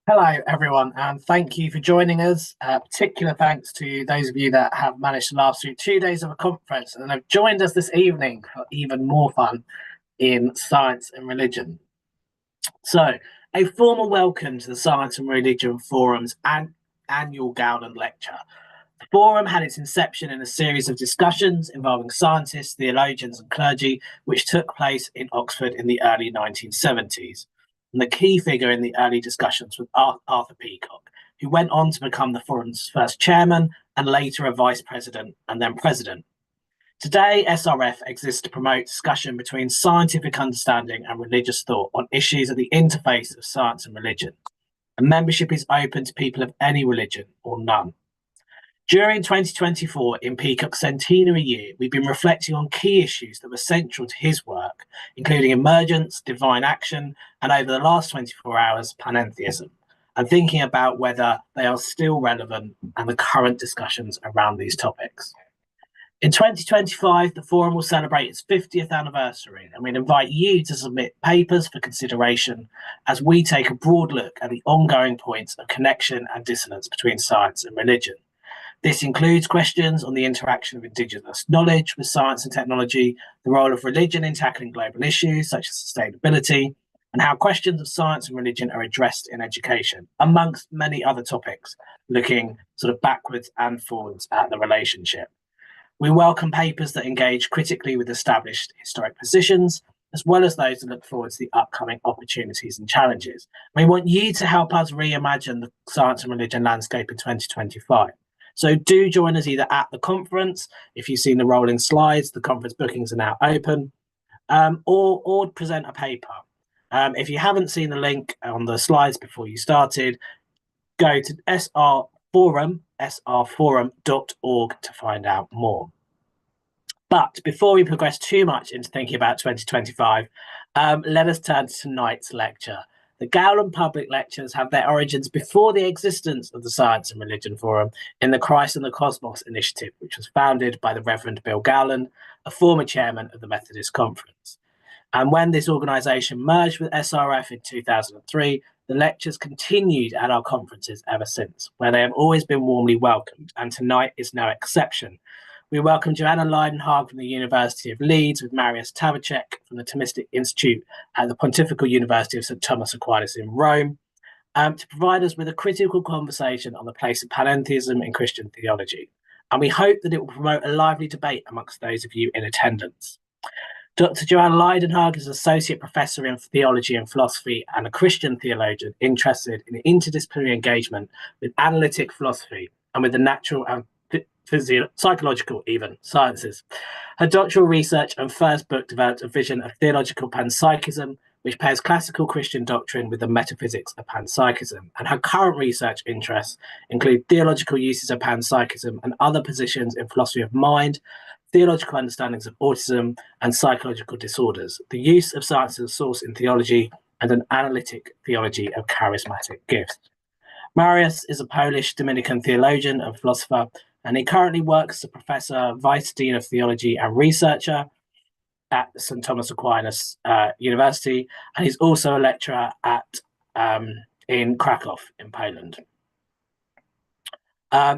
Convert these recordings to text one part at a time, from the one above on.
Hello, everyone, and thank you for joining us. Particular thanks to those of you that have managed to last through 2 days of a conference and have joined us this evening for even more fun in science and religion. So, a formal welcome to the Science and Religion Forum's annual Gowland lecture. The forum had its inception in a series of discussions involving scientists, theologians, and clergy, which took place in Oxford in the early 1970s. And the key figure in the early discussions was Arthur Peacocke, who went on to become the forum's first chairman and later a vice president and then president. Today, SRF exists to promote discussion between scientific understanding and religious thought on issues at the interface of science and religion. And membership is open to people of any religion or none. During 2024, in Peacocke's centenary year, we've been reflecting on key issues that were central to his work, including emergence, divine action, and over the last 24 hours, panentheism, and thinking about whether they are still relevant and the current discussions around these topics. In 2025, the forum will celebrate its 50th anniversary, and we'd invite you to submit papers for consideration as we take a broad look at the ongoing points of connection and dissonance between science and religion. This includes questions on the interaction of Indigenous knowledge with science and technology, the role of religion in tackling global issues such as sustainability, and how questions of science and religion are addressed in education, amongst many other topics, looking sort of backwards and forwards at the relationship. We welcome papers that engage critically with established historic positions, as well as those that look forward to the upcoming opportunities and challenges. We want you to help us reimagine the science and religion landscape in 2025. So do join us either at the conference, if you've seen the rolling slides, the conference bookings are now open, or present a paper. If you haven't seen the link on the slides before you started, go to srforum.org to find out more. But before we progress too much into thinking about 2025, let us turn to tonight's lecture. The Gowland Public Lectures have their origins before the existence of the Science and Religion Forum in the Christ and the Cosmos initiative, which was founded by the Reverend Bill Gowland, a former chairman of the Methodist Conference. And when this organisation merged with SRF in 2003, the lectures continued at our conferences ever since, where they have always been warmly welcomed, and tonight is no exception. We welcome Joanna Leidenhag from the University of Leeds with Mariusz Tabaczek from the Thomistic Institute at the Pontifical University of St. Thomas Aquinas in Rome, to provide us with a critical conversation on the place of panentheism in Christian theology. And we hope that it will promote a lively debate amongst those of you in attendance. Dr. Joanna Leidenhag is Associate Professor in Theology and Philosophy and a Christian theologian interested in interdisciplinary engagement with analytic philosophy and with the natural and psychological sciences. Her doctoral research and first book developed a vision of theological panpsychism, which pairs classical Christian doctrine with the metaphysics of panpsychism. And her current research interests include theological uses of panpsychism and other positions in philosophy of mind, theological understandings of autism and psychological disorders, the use of science as a source in theology, and an analytic theology of charismatic gifts. Mariusz is a Polish Dominican theologian and philosopher, and he currently works as a professor, vice dean of theology and researcher at St. Thomas Aquinas University, and he's also a lecturer in Krakow in Poland.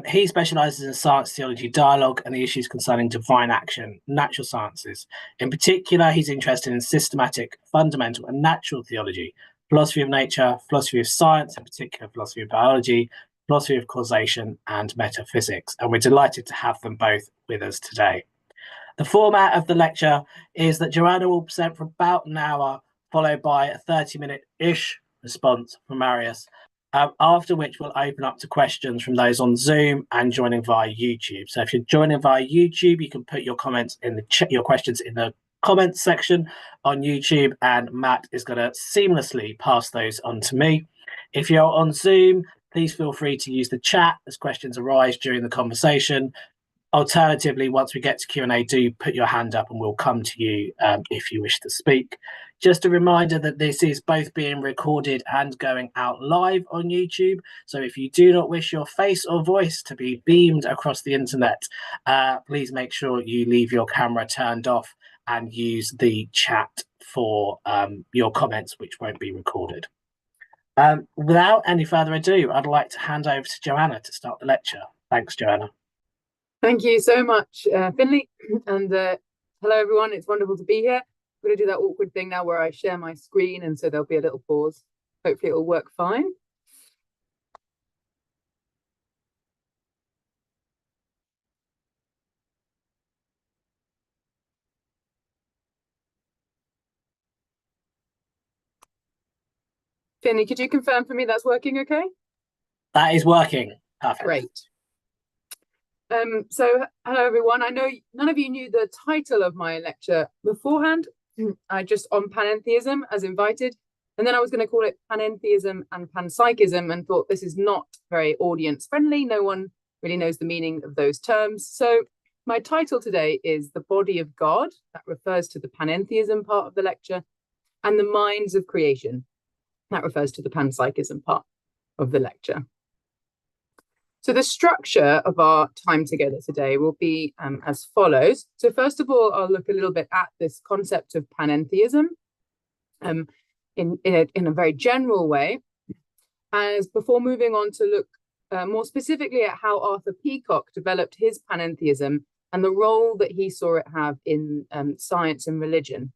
He specialises in science theology dialogue and the issues concerning divine action, natural sciences. In particular, he's interested in systematic, fundamental, and natural theology, philosophy of nature, philosophy of science, in particular philosophy of biology, philosophy of causation, and metaphysics. And we're delighted to have them both with us today. The format of the lecture is that Joanna will present for about an hour, followed by a 30-minute-ish response from Mariusz, after which we'll open up to questions from those on Zoom and joining via YouTube. So if you're joining via YouTube, you can put your comments in your questions in the comments section on YouTube, and Matt is going to seamlessly pass those on to me. If you're on Zoom, please feel free to use the chat as questions arise during the conversation. Alternatively, once we get to Q&A, do put your hand up and we'll come to you if you wish to speak. Just a reminder that this is both being recorded and going out live on YouTube. So if you do not wish your face or voice to be beamed across the internet, please make sure you leave your camera turned off and use the chat for your comments, which won't be recorded. Without any further ado, I'd like to hand over to Joanna to start the lecture. Thanks, Joanna. Thank you so much, Finley. And hello, everyone. It's wonderful to be here. I'm going to do that awkward thing now where I share my screen, and so there'll be a little pause. Hopefully it will work fine. Finley, could you confirm for me that's working okay? That is working. Perfect. Great. So hello, everyone. I know none of you knew the title of my lecture beforehand. I just on panentheism as invited. And then I was going to call it panentheism and panpsychism and thought this is not very audience friendly. No one really knows the meaning of those terms. So my title today is The Body of God. That refers to the panentheism part of the lecture, and the minds of creation. That refers to the panpsychism part of the lecture. So the structure of our time together today will be as follows. So first of all, I'll look a little bit at this concept of panentheism in a very general way, as before moving on to look more specifically at how Arthur Peacocke developed his panentheism and the role that he saw it have in science and religion.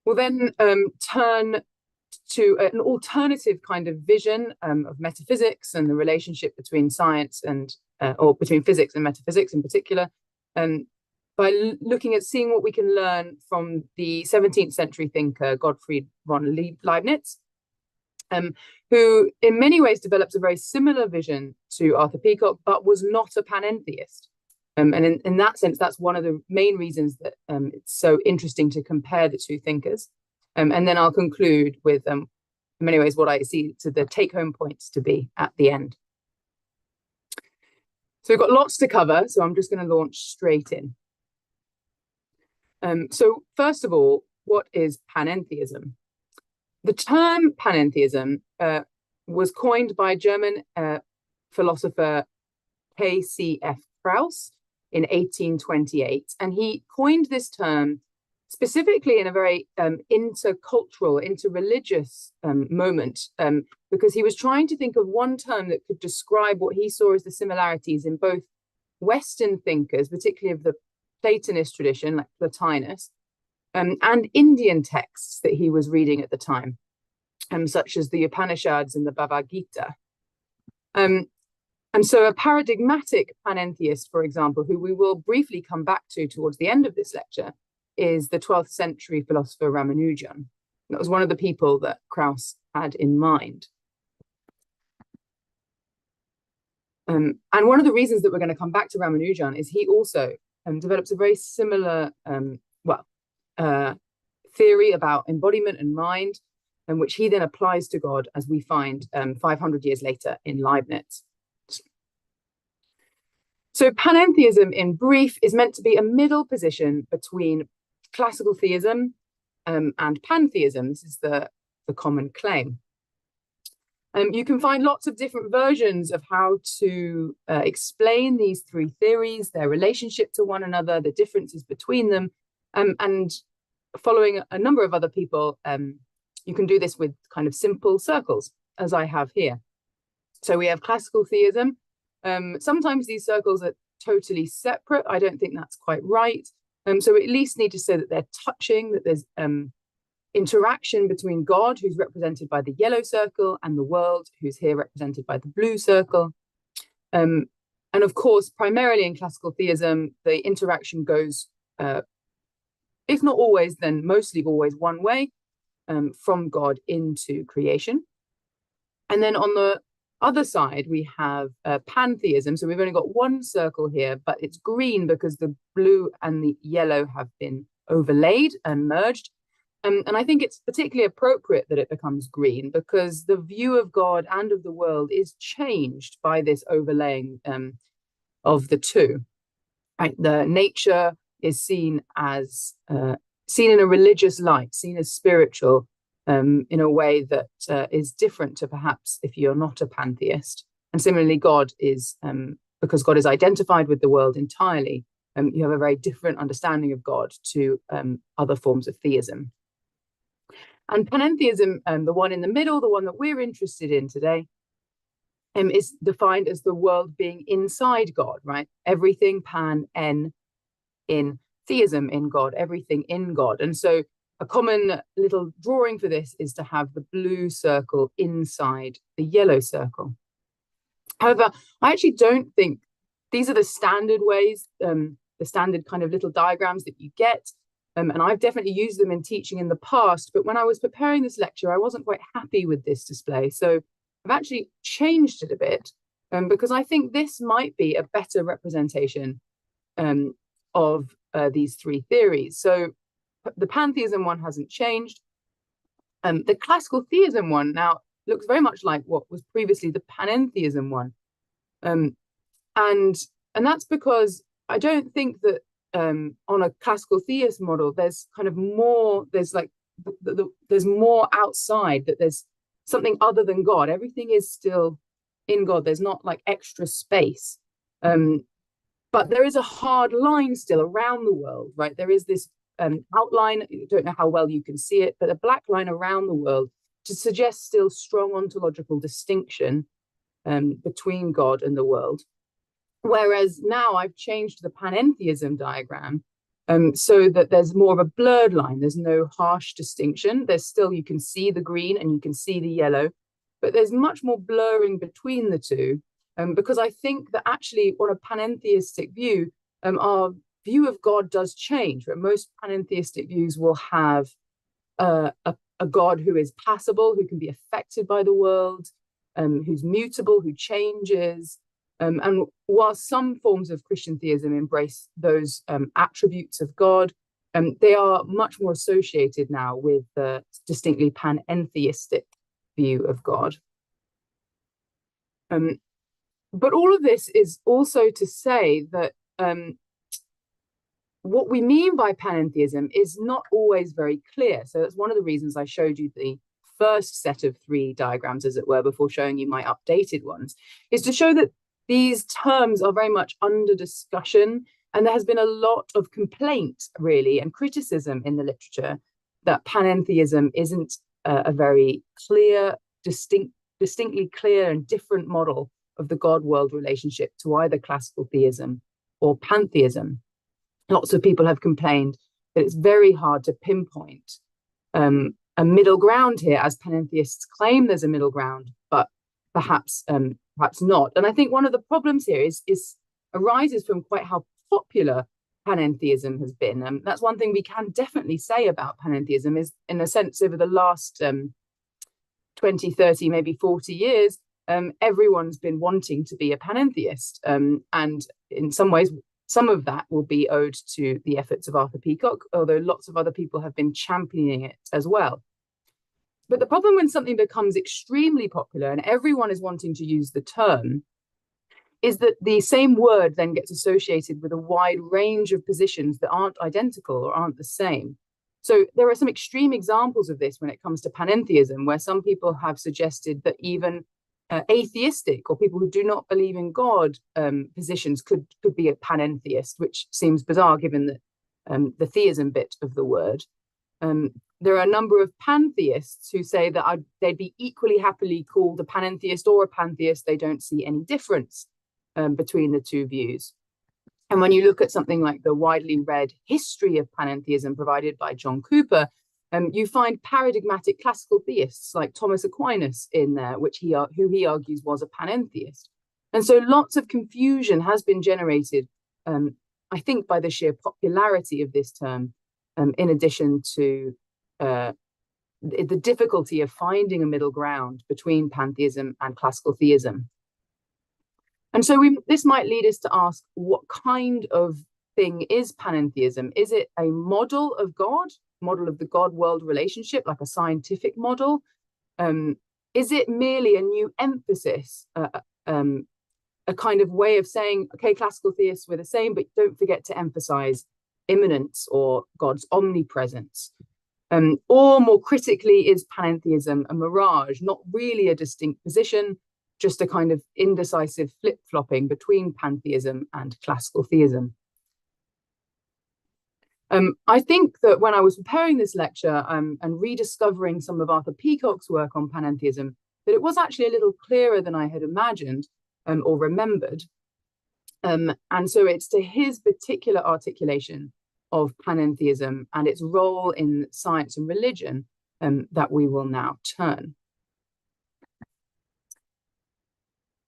We'll then turn to an alternative kind of vision of metaphysics and the relationship between science and or between physics and metaphysics in particular, by looking at seeing what we can learn from the 17th century thinker Gottfried von Leibniz, who in many ways develops a very similar vision to Arthur Peacocke, but was not a panentheist. And in that sense, that's one of the main reasons that it's so interesting to compare the two thinkers. And then I'll conclude with, in many ways, what I see to the take-home points to be at the end. So we've got lots to cover, so I'm just going to launch straight in. So first of all, what is panentheism? The term panentheism was coined by German philosopher K.C.F. Krauss in 1828, and he coined this term specifically in a very intercultural, interreligious moment, because he was trying to think of one term that could describe what he saw as the similarities in both Western thinkers, particularly of the Platonist tradition, like Plotinus, and Indian texts that he was reading at the time, such as the Upanishads and the Bhagavad Gita. And so a paradigmatic panentheist, for example, who we will briefly come back to towards the end of this lecture, is the 12th century philosopher Ramanujan. That was one of the people that Krauss had in mind. And one of the reasons that we're going to come back to Ramanujan is he also develops a very similar theory about embodiment and mind, and which he then applies to God, as we find 500 years later in Leibniz. So panentheism, in brief, is meant to be a middle position between classical theism and pantheism. This is the common claim. You can find lots of different versions of how to explain these three theories, their relationship to one another, the differences between them, and following a number of other people, you can do this with kind of simple circles, as I have here. So we have classical theism. Sometimes these circles are totally separate. I don't think that's quite right. So we at least need to say that they're touching, that there's interaction between God, who's represented by the yellow circle, and the world, who's here represented by the blue circle. And of course, primarily in classical theism, the interaction goes, if not always, then mostly always one way, from God into creation. And then on the other side, we have pantheism. So we've only got one circle here, but it's green because the blue and the yellow have been overlaid and merged. And I think it's particularly appropriate that it becomes green because the view of God and of the world is changed by this overlaying of the two. Right? The nature is seen as seen in a religious light, seen as spiritual, in a way that is different to perhaps if you're not a pantheist. And similarly, God is, because God is identified with the world entirely, you have a very different understanding of God to other forms of theism. And panentheism, the one in the middle, the one that we're interested in today, is defined as the world being inside God, right? Everything pan, en, in theism, in God, everything in God. And so a common little drawing for this is to have the blue circle inside the yellow circle. However, I actually don't think these are the standard ways, the standard kind of little diagrams that you get. And I've definitely used them in teaching in the past, but when I was preparing this lecture, I wasn't quite happy with this display. So I've actually changed it a bit because I think this might be a better representation of these three theories. So the pantheism one hasn't changed. The classical theism one now looks very much like what was previously the panentheism one. And that's because I don't think that on a classical theist model, there's kind of more, there's like, there's more outside, that there's something other than God. Everything is still in God. There's not like extra space. But there is a hard line still around the world, right? There is this outline, I don't know how well you can see it, but a black line around the world to suggest still strong ontological distinction between God and the world. Whereas now I've changed the panentheism diagram so that there's more of a blurred line. There's no harsh distinction. There's still, you can see the green and you can see the yellow, but there's much more blurring between the two because I think that actually on a panentheistic view, our view of God does change. But most panentheistic views will have a God who is passible, who can be affected by the world, who's mutable, who changes. And while some forms of Christian theism embrace those attributes of God, they are much more associated now with the distinctly panentheistic view of God. But all of this is also to say that what we mean by panentheism is not always very clear. So that's one of the reasons I showed you the first set of three diagrams, as it were, before showing you my updated ones, is to show that these terms are very much under discussion, and there has been a lot of complaint, really, and criticism in the literature that panentheism isn't a very clear, distinctly clear and different model of the God-world relationship to either classical theism or pantheism. Lots of people have complained that it's very hard to pinpoint a middle ground here, as panentheists claim there's a middle ground, but perhaps not. And I think one of the problems here arises from quite how popular panentheism has been. That's one thing we can definitely say about panentheism is, in a sense, over the last 20, 30, maybe 40 years, everyone's been wanting to be a panentheist. And in some ways, some of that will be owed to the efforts of Arthur Peacocke, although lots of other people have been championing it as well. But the problem when something becomes extremely popular and everyone is wanting to use the term is that the same word then gets associated with a wide range of positions that aren't identical or aren't the same. So there are some extreme examples of this when it comes to panentheism, where some people have suggested that even atheistic or people who do not believe in God positions could be a panentheist, which seems bizarre given the theism bit of the word. There are a number of pantheists who say that they'd be equally happily called a panentheist or a pantheist. They don't see any difference between the two views. And when you look at something like the widely read History of Panentheism provided by John Cooper, you find paradigmatic classical theists like Thomas Aquinas in there, who he argues was a panentheist. And so lots of confusion has been generated, I think, by the sheer popularity of this term, in addition to the difficulty of finding a middle ground between pantheism and classical theism. And so this might lead us to ask, what kind of thing is panentheism? Is it a model of God, model of the God-world relationship, like a scientific model? Is it merely a new emphasis, a kind of way of saying, okay, classical theists, we're the same, but don't forget to emphasize immanence or God's omnipresence? Or more critically, is panentheism a mirage, not really a distinct position, just a kind of indecisive flip-flopping between pantheism and classical theism? I think that when I was preparing this lecture and rediscovering some of Arthur Peacocke's work on panentheism, that it was actually a little clearer than I had imagined or remembered. And so it's to his particular articulation of panentheism and its role in science and religion that we will now turn.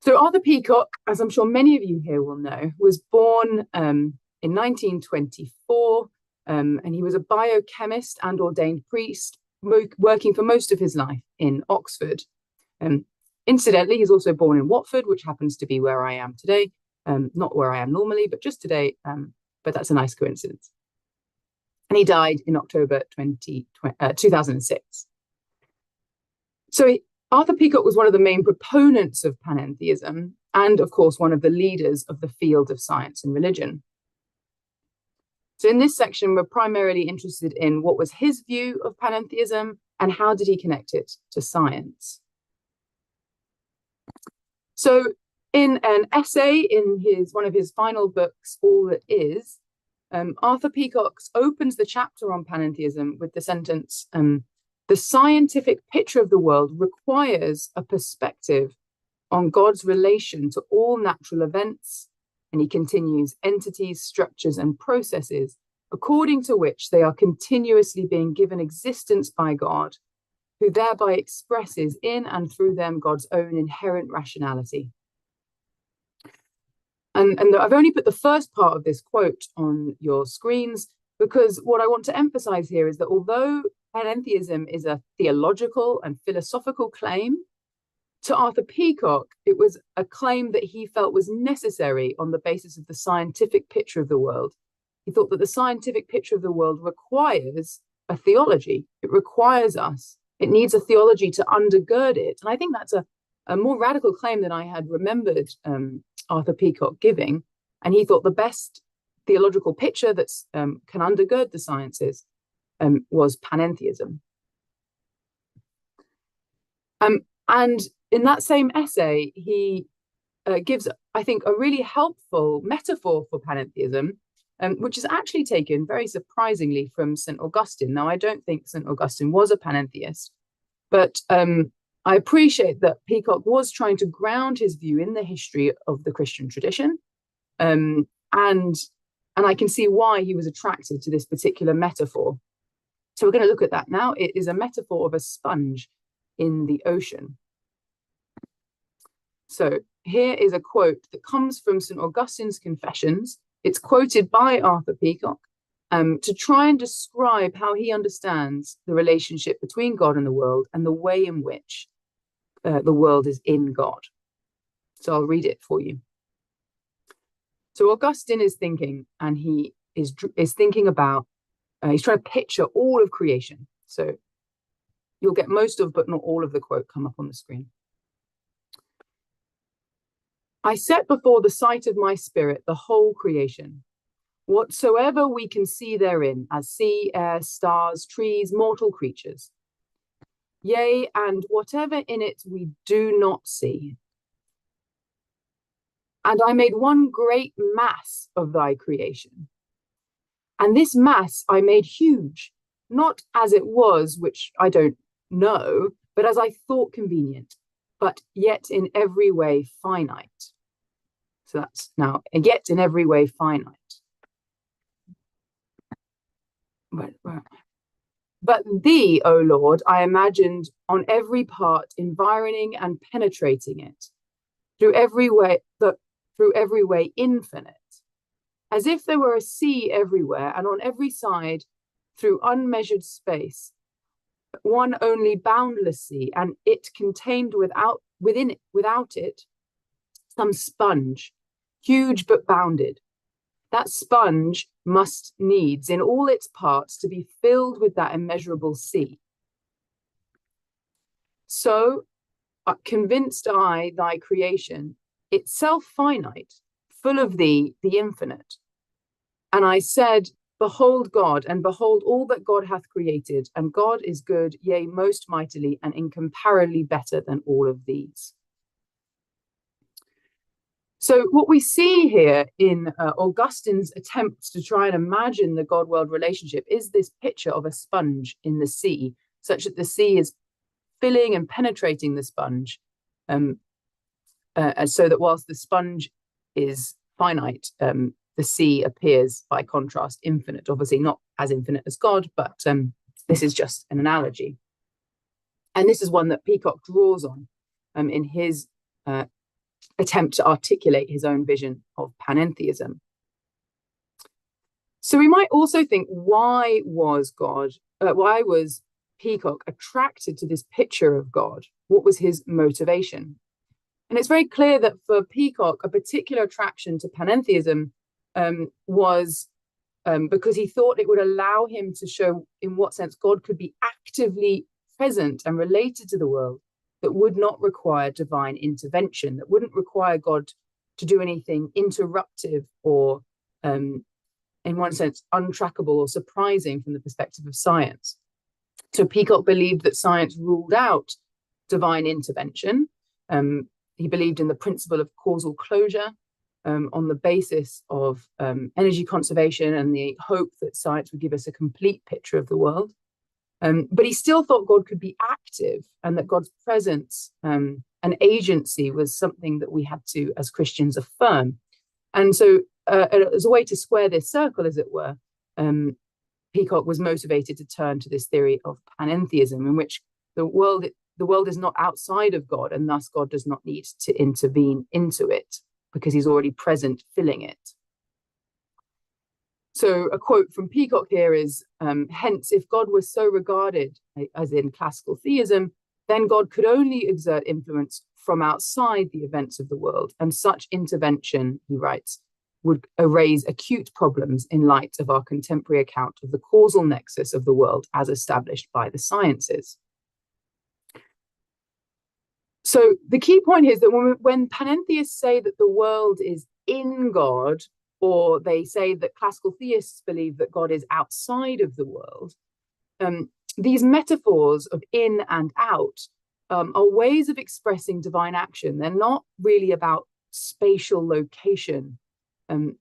So Arthur Peacocke, as I'm sure many of you here will know, was born in 1924, and he was a biochemist and ordained priest, working for most of his life in Oxford. Incidentally, he's also born in Watford, which happens to be where I am today. Not where I am normally, but just today, but that's a nice coincidence. And he died in October 2006. So Arthur Peacocke was one of the main proponents of panentheism, and of course, one of the leaders of the field of science and religion. So in this section, we're primarily interested in what was his view of panentheism and how did he connect it to science. So in an essay in one of his final books, All That Is, Arthur Peacocke opens the chapter on panentheism with the sentence, the scientific picture of the world requires a perspective on God's relation to all natural events, and he continues, entities, structures, and processes, according to which they are continuously being given existence by God, who thereby expresses in and through them God's own inherent rationality. And I've only put the first part of this quote on your screens because what I want to emphasize here is that although panentheism is a theological and philosophical claim, to Arthur Peacocke, it was a claim that he felt was necessary on the basis of the scientific picture of the world. He thought that the scientific picture of the world requires a theology. It requires us. It needs a theology to undergird it. And I think that's a more radical claim than I had remembered Arthur Peacocke giving. And he thought the best theological picture that can undergird the sciences was panentheism. And in that same essay, he gives, I think, a really helpful metaphor for panentheism, which is actually taken very surprisingly from St. Augustine. Now, I don't think St. Augustine was a panentheist, but I appreciate that Peacocke was trying to ground his view in the history of the Christian tradition. And I can see why he was attracted to this particular metaphor. So we're going to look at that now. It is a metaphor of a sponge in the ocean. So here is a quote that comes from St. Augustine's Confessions. It's quoted by Arthur Peacocke to try and describe how he understands the relationship between God and the world and the way in which the world is in God. So I'll read it for you. So Augustine is thinking, and he is thinking about, he's trying to picture all of creation. So you'll get most of, but not all of the quote come up on the screen. I set before the sight of my spirit the whole creation, whatsoever we can see therein, as sea, air, stars, trees, mortal creatures. Yea, and whatever in it we do not see. And I made one great mass of thy creation. And this mass I made huge, not as it was, which I don't know, but as I thought convenient, but yet in every way finite. So that's now, yet in every way finite. But thee, O Lord, I imagined on every part environing and penetrating it, through every way infinite, as if there were a sea everywhere, and on every side, through unmeasured space, one only boundless sea, and it contained without it some sponge, huge but bounded. That sponge must needs in all its parts to be filled with that immeasurable sea. So convinced I thy creation, itself finite, full of thee, the infinite. And I said, behold God, and behold all that God hath created, and God is good, yea, most mightily, and incomparably better than all of these. So what we see here in Augustine's attempts to try and imagine the God-world relationship is this picture of a sponge in the sea, such that the sea is filling and penetrating the sponge, so that whilst the sponge is finite, the sea appears, by contrast, infinite. Obviously not as infinite as God, but this is just an analogy. And this is one that Peacocke draws on in his attempt to articulate his own vision of panentheism. So we might also think, why was Peacocke attracted to this picture of God? What was his motivation? And it's very clear that for Peacocke, a particular attraction to panentheism was because he thought it would allow him to show in what sense God could be actively present and related to the world, that would not require divine intervention, that wouldn't require God to do anything interruptive or, in one sense, untrackable or surprising from the perspective of science. So Peacocke believed that science ruled out divine intervention. He believed in the principle of causal closure on the basis of energy conservation and the hope that science would give us a complete picture of the world. But he still thought God could be active, and that God's presence and agency was something that we had to, as Christians, affirm. And so as a way to square this circle, as it were, Peacocke was motivated to turn to this theory of panentheism, in which the world is not outside of God, and thus God does not need to intervene into it because he's already present, filling it. So a quote from Peacocke here is, hence, if God was so regarded, as in classical theism, then God could only exert influence from outside the events of the world, and such intervention, he writes, would raise acute problems in light of our contemporary account of the causal nexus of the world as established by the sciences. So the key point here is that when panentheists say that the world is in God, or they say that classical theists believe that God is outside of the world, these metaphors of in and out are ways of expressing divine action. They're not really about spatial location.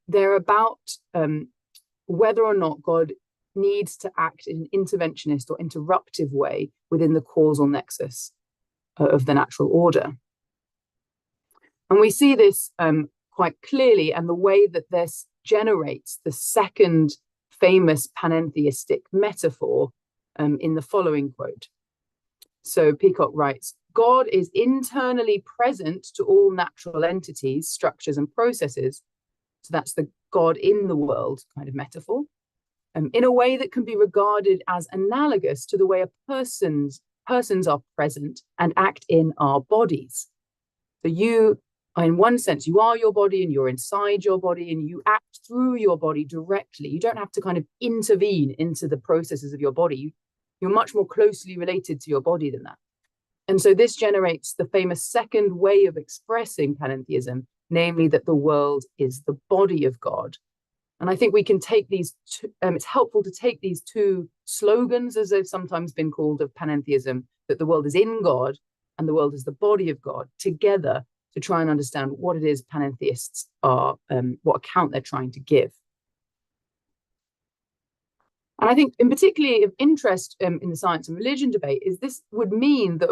They're about whether or not God needs to act in an interventionist or interruptive way within the causal nexus of the natural order. And we see this quite clearly, and the way that this generates the second famous panentheistic metaphor in the following quote. So Peacocke writes, God is internally present to all natural entities, structures, and processes. So that's the God in the world kind of metaphor, in a way that can be regarded as analogous to the way persons are present and act in our bodies. So you, in one sense, you are your body and you're inside your body and you act through your body directly. You don't have to kind of intervene into the processes of your body. You're much more closely related to your body than that. And so this generates the famous second way of expressing panentheism, namely that the world is the body of God. And I think we can take these two, it's helpful to take these two slogans, as they've sometimes been called, of panentheism, that the world is in God and the world is the body of God, together to try and understand what it is panentheists are, what account they're trying to give. And I think in particularly of interest in the science and religion debate is this would mean that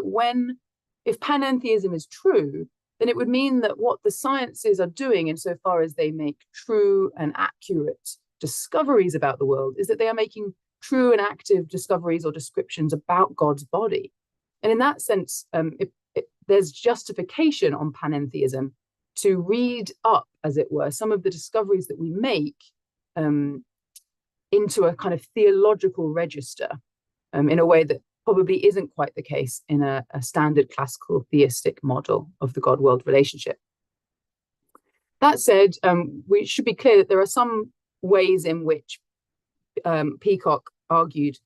if panentheism is true, then it would mean that what the sciences are doing insofar as they make true and accurate discoveries about the world is that they are making true and active discoveries or descriptions about God's body. And in that sense, there's justification on panentheism to read up, as it were, some of the discoveries that we make into a kind of theological register in a way that probably isn't quite the case in a standard classical theistic model of the God-world relationship. That said, we should be clear that there are some ways in which Peacocke argued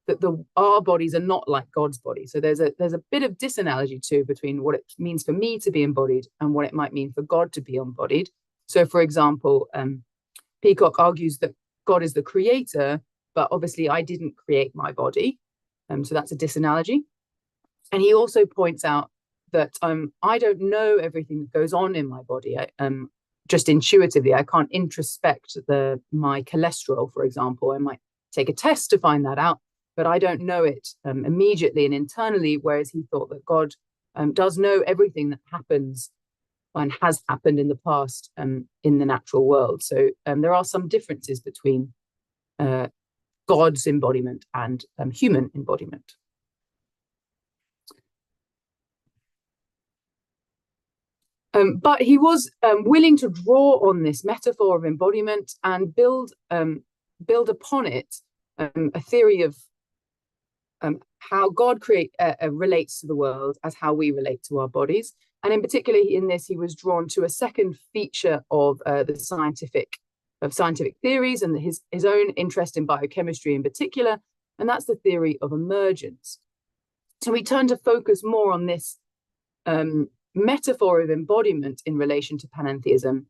that our bodies are not like God's body. So there's a bit of disanalogy too between what it means for me to be embodied and what it might mean for God to be embodied. So for example, Peacocke argues that God is the creator, but obviously I didn't create my body. So that's a disanalogy. And he also points out that I don't know everything that goes on in my body. just intuitively. I can't introspect my cholesterol, for example. I might take a test to find that out, but I don't know it immediately and internally, whereas he thought that God does know everything that happens and has happened in the past in the natural world. So there are some differences between God's embodiment and human embodiment. But he was willing to draw on this metaphor of embodiment and build upon it a theory of how God relates to the world as how we relate to our bodies. And in particular, in this, he was drawn to a second feature of scientific theories and his own interest in biochemistry in particular, and that's the theory of emergence. So we turn to focus more on this metaphor of embodiment in relation to panentheism.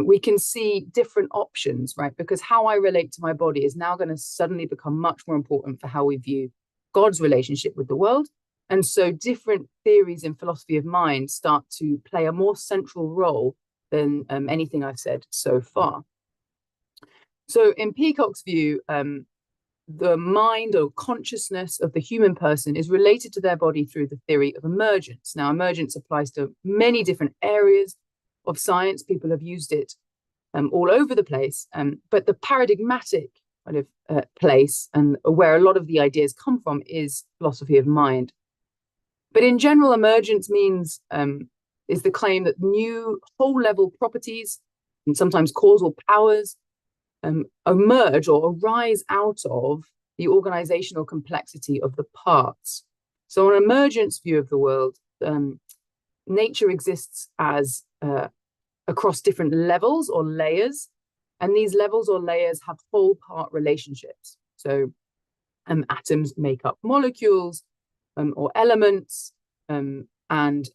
We can see different options, right? Because how I relate to my body is now going to suddenly become much more important for how we view God's relationship with the world. And so different theories in philosophy of mind start to play a more central role than anything I've said so far. So in Peacocke's view, the mind or consciousness of the human person is related to their body through the theory of emergence. Now, emergence applies to many different areas of science. People have used it all over the place, but the paradigmatic kind of place and where a lot of the ideas come from is philosophy of mind. But in general, emergence means is the claim that new whole-level properties and sometimes causal powers emerge or arise out of the organizational complexity of the parts. So an emergence view of the world, nature exists as across different levels or layers, and these levels or layers have whole part relationships. So atoms make up molecules or elements, and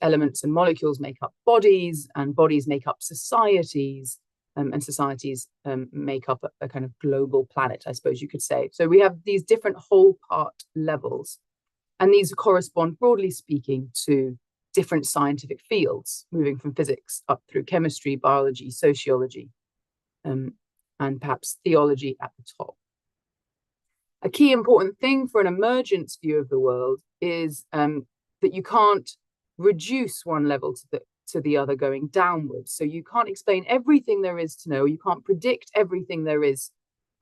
elements and molecules make up bodies, and bodies make up societies, and societies make up a kind of global planet, I suppose you could say. So we have these different whole part levels, and these correspond, broadly speaking, to different scientific fields, moving from physics up through chemistry, biology, sociology, and perhaps theology at the top. A key important thing for an emergence view of the world is that you can't reduce one level to the other going downwards. So you can't explain everything there is to know. You can't predict everything there is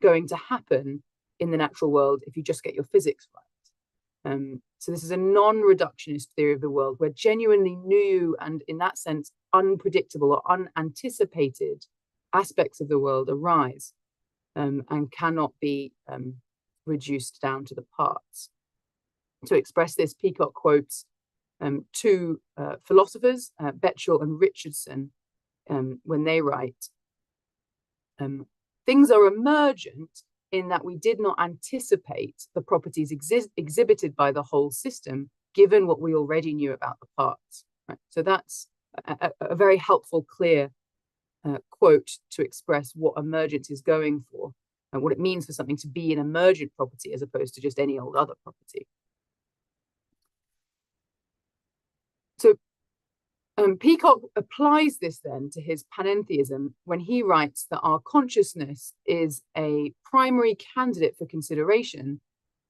going to happen in the natural world if you just get your physics right. So this is a non-reductionist theory of the world where genuinely new and, in that sense, unpredictable or unanticipated aspects of the world arise and cannot be reduced down to the parts. To express this, Peacocke quotes two philosophers, Betchell and Richardson, when they write, things are emergent in that we did not anticipate the properties exhibited by the whole system, given what we already knew about the parts. Right? So that's a very helpful, clear quote to express what emergence is going for and what it means for something to be an emergent property as opposed to just any old other property. So Peacocke applies this then to his panentheism when he writes that our consciousness is a primary candidate for consideration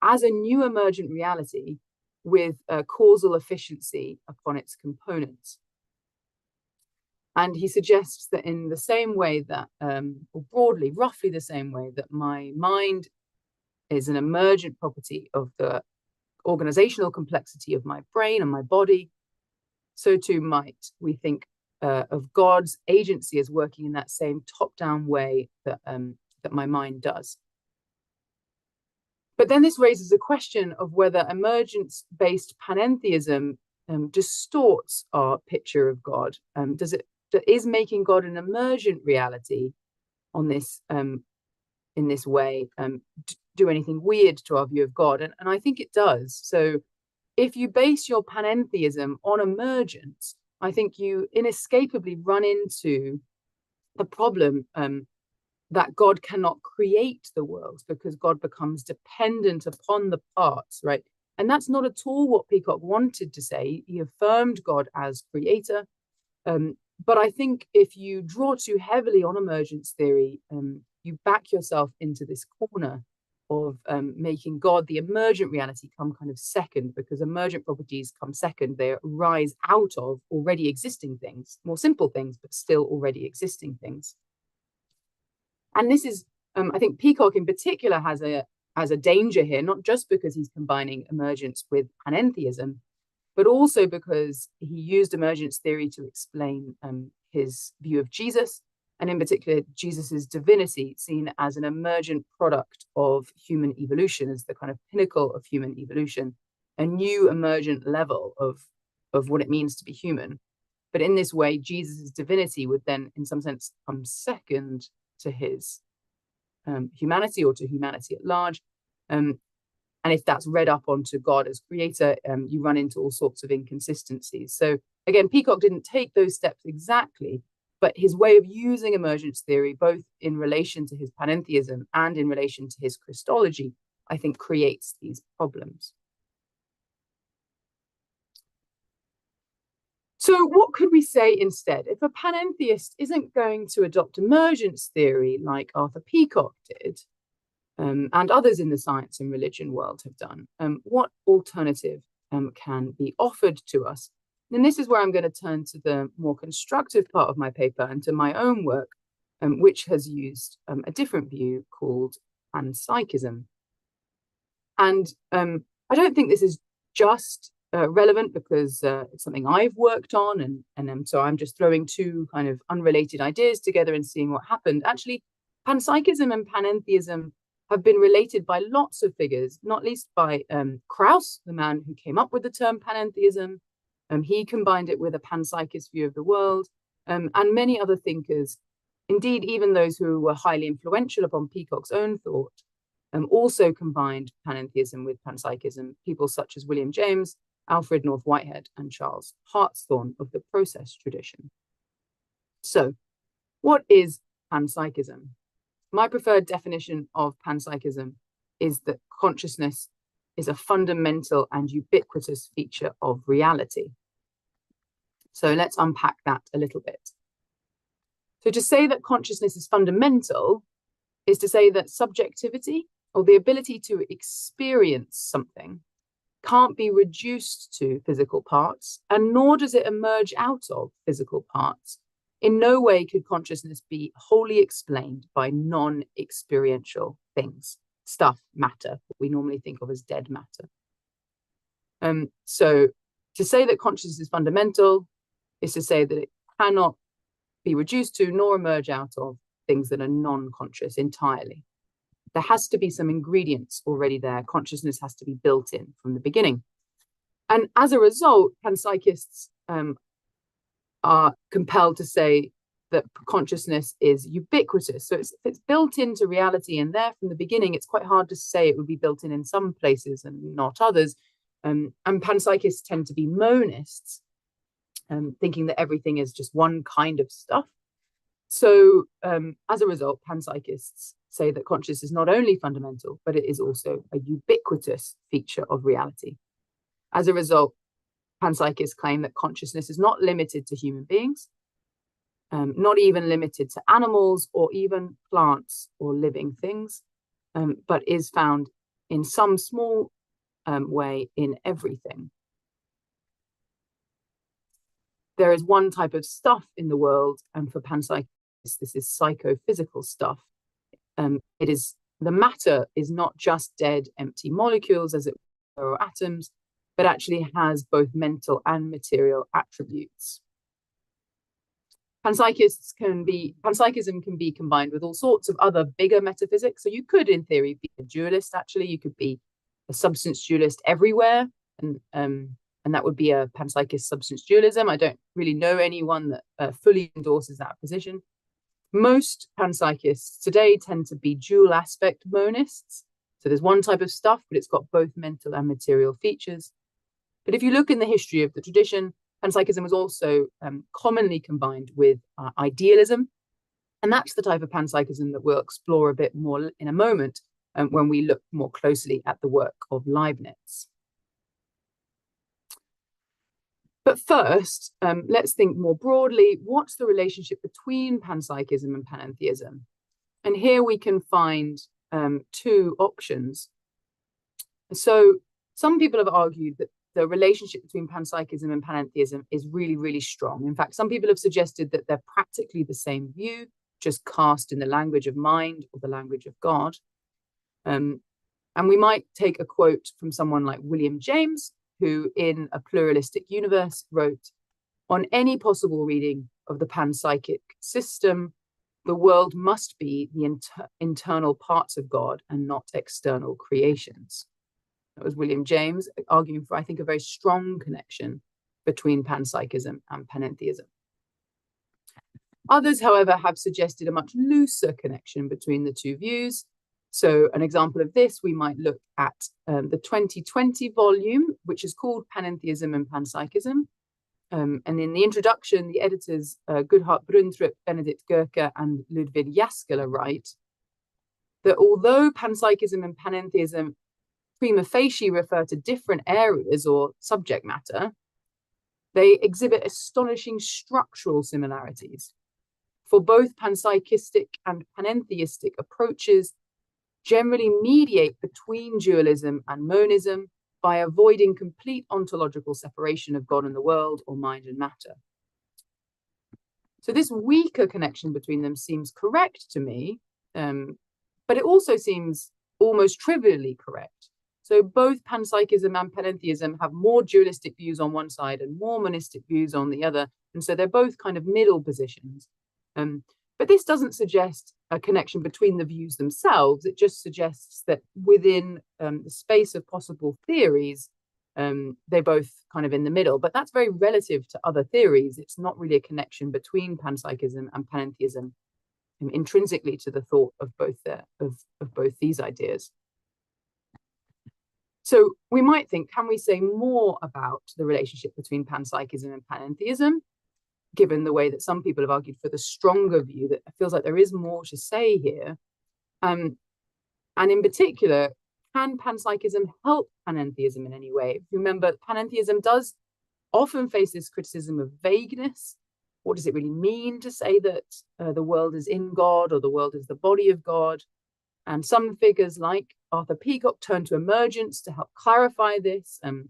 as a new emergent reality with a causal efficiency upon its components. And he suggests that in the same way that, or broadly, roughly the same way that my mind is an emergent property of the organizational complexity of my brain and my body, so too might we think of God's agency as working in that same top-down way that, that my mind does. But then this raises a question of whether emergence-based panentheism distorts our picture of God. Is making God an emergent reality on this in this way do anything weird to our view of God? And I think it does. So if you base your panentheism on emergence, I think you inescapably run into the problem that God cannot create the world because God becomes dependent upon the parts, right? And that's not at all what Peacocke wanted to say. He affirmed God as creator, But I think if you draw too heavily on emergence theory, you back yourself into this corner of making God, the emergent reality, come kind of second, because emergent properties come second. They arise out of already existing things, more simple things, but still already existing things. And this is, I think Peacocke in particular has a danger here, not just because he's combining emergence with panentheism, but also because he used emergence theory to explain his view of Jesus, and in particular, Jesus's divinity, seen as an emergent product of human evolution, as the kind of pinnacle of human evolution, a new emergent level of what it means to be human. But in this way, Jesus's divinity would then, in some sense, come second to his humanity, or to humanity at large. And if that's read up onto God as creator, you run into all sorts of inconsistencies. So again, Peacocke didn't take those steps exactly, but his way of using emergence theory, both in relation to his panentheism and in relation to his Christology, I think creates these problems. So what could we say instead? If a panentheist isn't going to adopt emergence theory like Arthur Peacocke did, and others in the science and religion world have done, what alternative can be offered to us? And this is where I'm going to turn to the more constructive part of my paper and to my own work, which has used a different view called Panpsychism. And I don't think this is just relevant because it's something I've worked on, and so I'm just throwing two kind of unrelated ideas together and seeing what happened. Actually, Panpsychism and panentheism have been related by lots of figures, not least by Krauss, the man who came up with the term panentheism. He combined it with a panpsychist view of the world, and many other thinkers, indeed even those who were highly influential upon Peacocke's own thought, also combined panentheism with panpsychism, people such as William James, Alfred North Whitehead, and Charles Hartshorne of the process tradition. So, what is panpsychism? My preferred definition of panpsychism is that consciousness is a fundamental and ubiquitous feature of reality. So let's unpack that a little bit. So to say that consciousness is fundamental is to say that subjectivity, or the ability to experience something, can't be reduced to physical parts, and nor does it emerge out of physical parts. In no way could consciousness be wholly explained by non-experiential things, stuff, matter, what we normally think of as dead matter. So to say that consciousness is fundamental is to say that it cannot be reduced to nor emerge out of things that are non-conscious entirely. There has to be some ingredients already there. Consciousness has to be built in from the beginning. And as a result, panpsychists are compelled to say that consciousness is ubiquitous. So it's built into reality, and there from the beginning, it's quite hard to say it would be built in some places and not others. And panpsychists tend to be monists, thinking that everything is just one kind of stuff. So as a result, panpsychists say that consciousness is not only fundamental, but it is also a ubiquitous feature of reality. As a result, panpsychists claim that consciousness is not limited to human beings, not even limited to animals or even plants or living things, but is found in some small way in everything. There is one type of stuff in the world, and for panpsychists, this is psychophysical stuff. It is, the matter is not just dead, empty molecules, as it were, or atoms, but actually has both mental and material attributes. Panpsychism can be combined with all sorts of other bigger metaphysics. So you could, in theory, be a dualist. Actually, you could be a substance dualist everywhere, and that would be a panpsychist substance dualism. I don't really know anyone that fully endorses that position. Most panpsychists today tend to be dual aspect monists. So there's one type of stuff, but it's got both mental and material features. But if you look in the history of the tradition, panpsychism was also commonly combined with idealism. And that's the type of panpsychism that we'll explore a bit more in a moment when we look more closely at the work of Leibniz. But first, let's think more broadly, what's the relationship between panpsychism and panentheism? And here we can find two options. So some people have argued that the relationship between panpsychism and panentheism is really, really strong. In fact, some people have suggested that they're practically the same view, just cast in the language of mind or the language of God. And we might take a quote from someone like William James, who in A Pluralistic Universe wrote, "On any possible reading of the panpsychic system, the world must be the internal parts of God and not external creations." That was William James arguing for, I think, a very strong connection between panpsychism and panentheism. Others, however, have suggested a much looser connection between the two views. So an example of this, we might look at the 2020 volume, which is called Panentheism and Panpsychism. And in the introduction, the editors Goodhart Bruntrup, Benedict Goerke, and Ludwig Jaskele write that although panpsychism and panentheism prima facie refer to different areas or subject matter, they exhibit astonishing structural similarities. For both panpsychistic and panentheistic approaches generally mediate between dualism and monism by avoiding complete ontological separation of God and the world, or mind and matter. So this weaker connection between them seems correct to me, but it also seems almost trivially correct. So both panpsychism and panentheism have more dualistic views on one side and more monistic views on the other. And so they're both kind of middle positions. But this doesn't suggest a connection between the views themselves. It just suggests that within the space of possible theories, they're both kind of in the middle. But that's very relative to other theories. It's not really a connection between panpsychism and panentheism intrinsically to the thought of both these ideas. So we might think, can we say more about the relationship between panpsychism and panentheism, given the way that some people have argued for the stronger view, that it feels like there is more to say here? And in particular, can panpsychism help panentheism in any way? Remember, panentheism does often face this criticism of vagueness. What does it really mean to say that the world is in God or the world is the body of God? And some figures like Arthur Peacocke turn to emergence to help clarify this and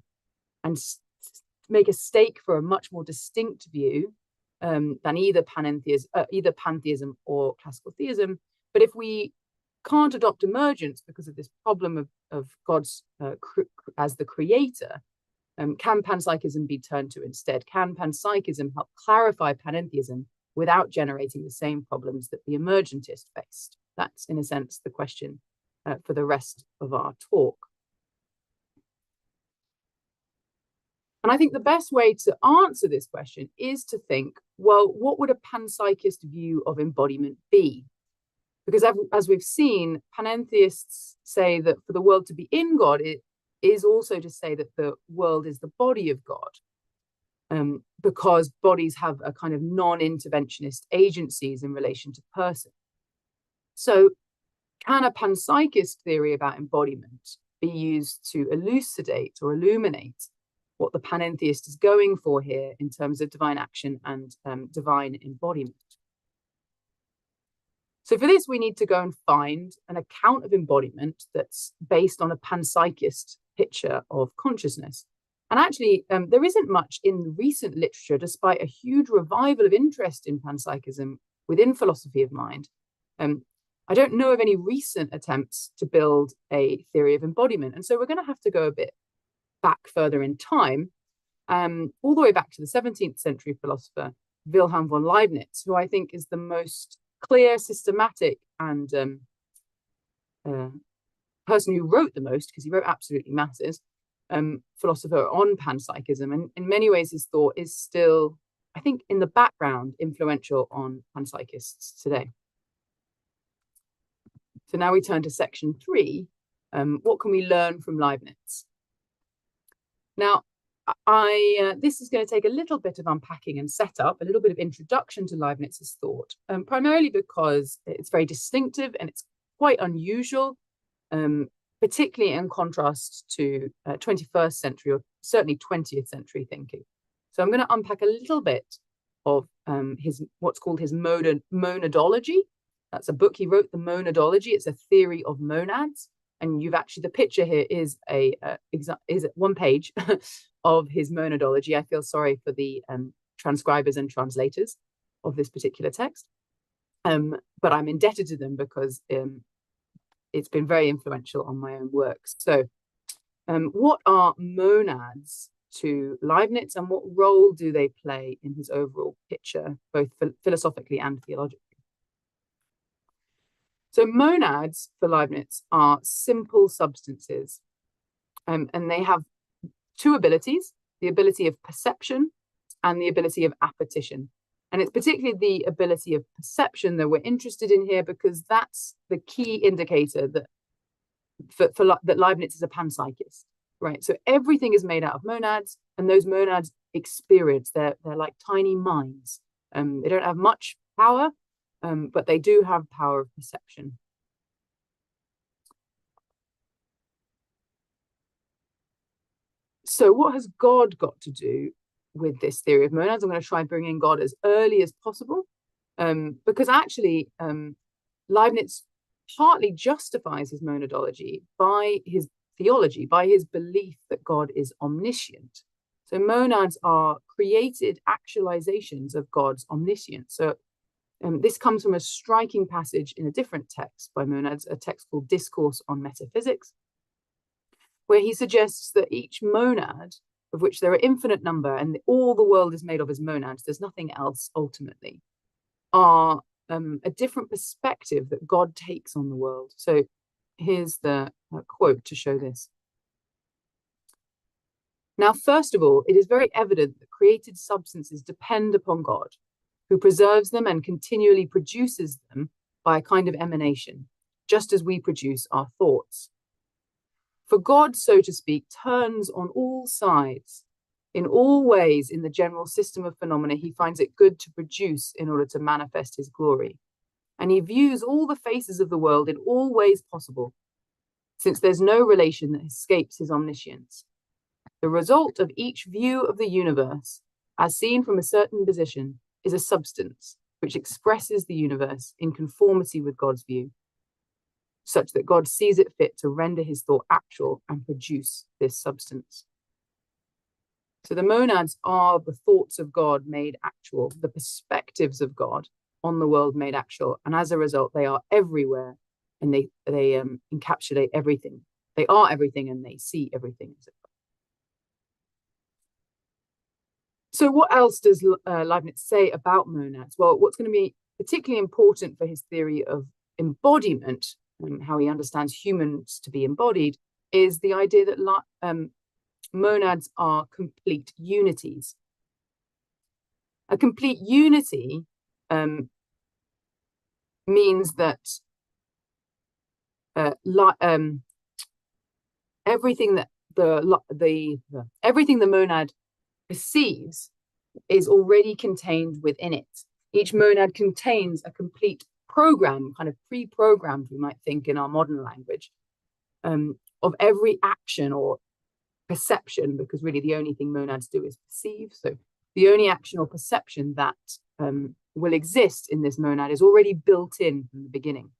make a stake for a much more distinct view than either pantheism or classical theism. But if we can't adopt emergence because of this problem of God's as the creator, can panpsychism be turned to instead? Can panpsychism help clarify panentheism without generating the same problems that the emergentist faced? That's, in a sense, the question for the rest of our talk. And I think the best way to answer this question is to think, well, what would a panpsychist view of embodiment be? Because as we've seen, panentheists say that for the world to be in God, it is also to say that the world is the body of God, because bodies have a kind of non-interventionist agencies in relation to person. So can a panpsychist theory about embodiment be used to elucidate or illuminate what the panentheist is going for here in terms of divine action and divine embodiment? So for this, we need to go and find an account of embodiment that's based on a panpsychist picture of consciousness. And actually, there isn't much in recent literature, despite a huge revival of interest in panpsychism within philosophy of mind. I don't know of any recent attempts to build a theory of embodiment. And so we're going to have to go a bit back further in time, all the way back to the 17th century philosopher, Wilhelm von Leibniz, who I think is the most clear, systematic, and person who wrote the most, because he wrote absolutely masses, philosopher on panpsychism. And in many ways, his thought is still, I think, in the background, influential on panpsychists today. So now we turn to section 3. What can we learn from Leibniz? Now, this is going to take a little bit of unpacking and setup, a little bit of introduction to Leibniz's thought, primarily because it's very distinctive and it's quite unusual, particularly in contrast to 21st century or certainly 20th century thinking. So I'm going to unpack a little bit of what's called his monadology. That's a book he wrote, The Monadology. It's a theory of monads. And you've actually, the picture here is one page of his monadology. I feel sorry for the transcribers and translators of this particular text. But I'm indebted to them because it's been very influential on my own works. So what are monads to Leibniz, and what role do they play in his overall picture, both philosophically and theologically? So monads for Leibniz are simple substances, and they have two abilities, the ability of perception and the ability of appetition. And it's particularly the ability of perception that we're interested in here, because that's the key indicator that that Leibniz is a panpsychist, right? So everything is made out of monads, and those monads experience, they're like tiny minds. They don't have much power, but they do have power of perception. So what has God got to do with this theory of monads? I'm going to try and bring in God as early as possible, because actually Leibniz partly justifies his monadology by his theology, by his belief that God is omniscient. So monads are created actualizations of God's omniscience. So this comes from a striking passage in a different text by monads, a text called Discourse on Metaphysics, where he suggests that each monad, of which there are infinite number, and all the world is made of as monads, there's nothing else ultimately, are a different perspective that God takes on the world. So here's the quote to show this. Now, first of all, it is very evident that created substances depend upon God, who preserves them and continually produces them by a kind of emanation, just as we produce our thoughts. For God, so to speak, turns on all sides. In all ways, in the general system of phenomena, he finds it good to produce in order to manifest his glory. And he views all the faces of the world in all ways possible, since there's no relation that escapes his omniscience. The result of each view of the universe, as seen from a certain position, is a substance which expresses the universe in conformity with God's view, such that God sees it fit to render his thought actual and produce this substance. So the monads are the thoughts of God made actual, the perspectives of God on the world made actual, and as a result, they are everywhere, and they encapsulate everything. They are everything, and they see everything. So what else does Leibniz say about monads? Well, what's going to be particularly important for his theory of embodiment, how he understands humans to be embodied, is the idea that monads are complete unities. A complete unity means that everything that everything the monad perceives is already contained within it. Each monad contains a complete program, kind of pre-programmed, we might think in our modern language, of every action or perception, because really the only thing monads do is perceive. So the only action or perception that will exist in this monad is already built in from the beginning.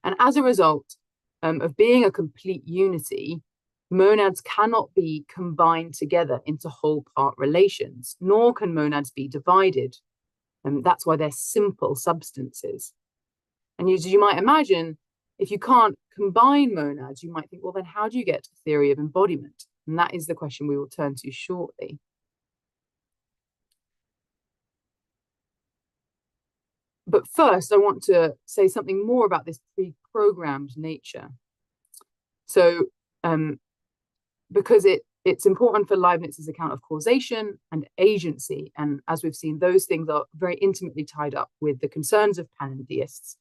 And as a result of being a complete unity, monads cannot be combined together into whole-part relations, nor can monads be divided. That's why they're simple substances. And as you might imagine, if you can't combine monads, you might think, well, then how do you get to the theory of embodiment? And that is the question we will turn to shortly. But first, I want to say something more about this pre-programmed nature. So, because it's important for Leibniz's account of causation and agency. And as we've seen, those things are very intimately tied up with the concerns of pantheists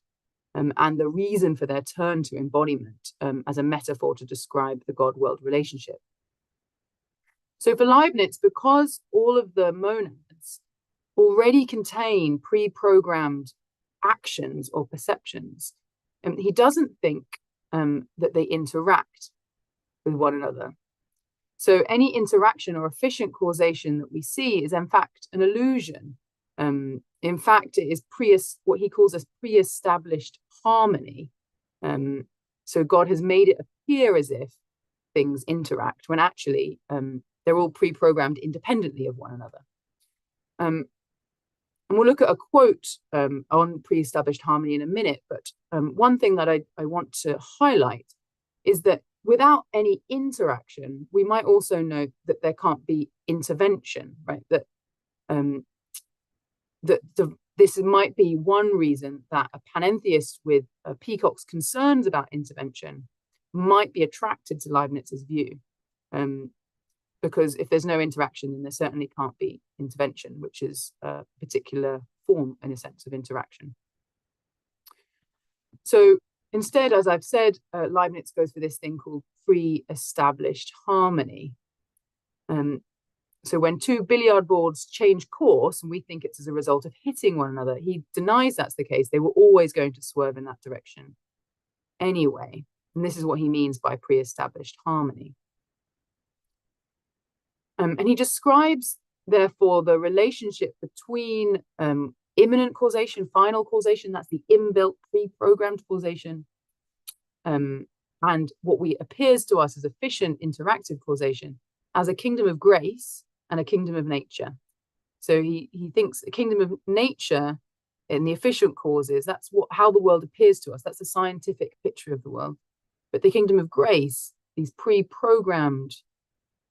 and the reason for their turn to embodiment as a metaphor to describe the God-world relationship. So for Leibniz, because all of the monads already contain pre-programmed actions or perceptions, he doesn't think that they interact with one another. So any interaction or efficient causation that we see is in fact an illusion. In fact, it is what he calls a pre-established harmony. So God has made it appear as if things interact when actually they're all pre-programmed independently of one another. And we'll look at a quote on pre-established harmony in a minute, but one thing that I want to highlight is that without any interaction, we might also note that there can't be intervention, right? This might be one reason that a panentheist with Peacocke's concerns about intervention might be attracted to Leibniz's view. Because if there's no interaction, then there certainly can't be intervention, which is a particular form, in a sense, of interaction. So instead, as I've said, Leibniz goes for this thing called pre-established harmony. So when two billiard balls change course, and we think it's as a result of hitting one another, he denies that's the case. They were always going to swerve in that direction anyway. And this is what he means by pre-established harmony. And he describes, therefore, the relationship between immanent causation, final causation, that's the inbuilt, pre-programmed causation, and what appears to us as efficient, interactive causation, as a kingdom of grace and a kingdom of nature. So he thinks a kingdom of nature in the efficient causes, that's how the world appears to us. That's a scientific picture of the world. But the kingdom of grace, these pre-programmed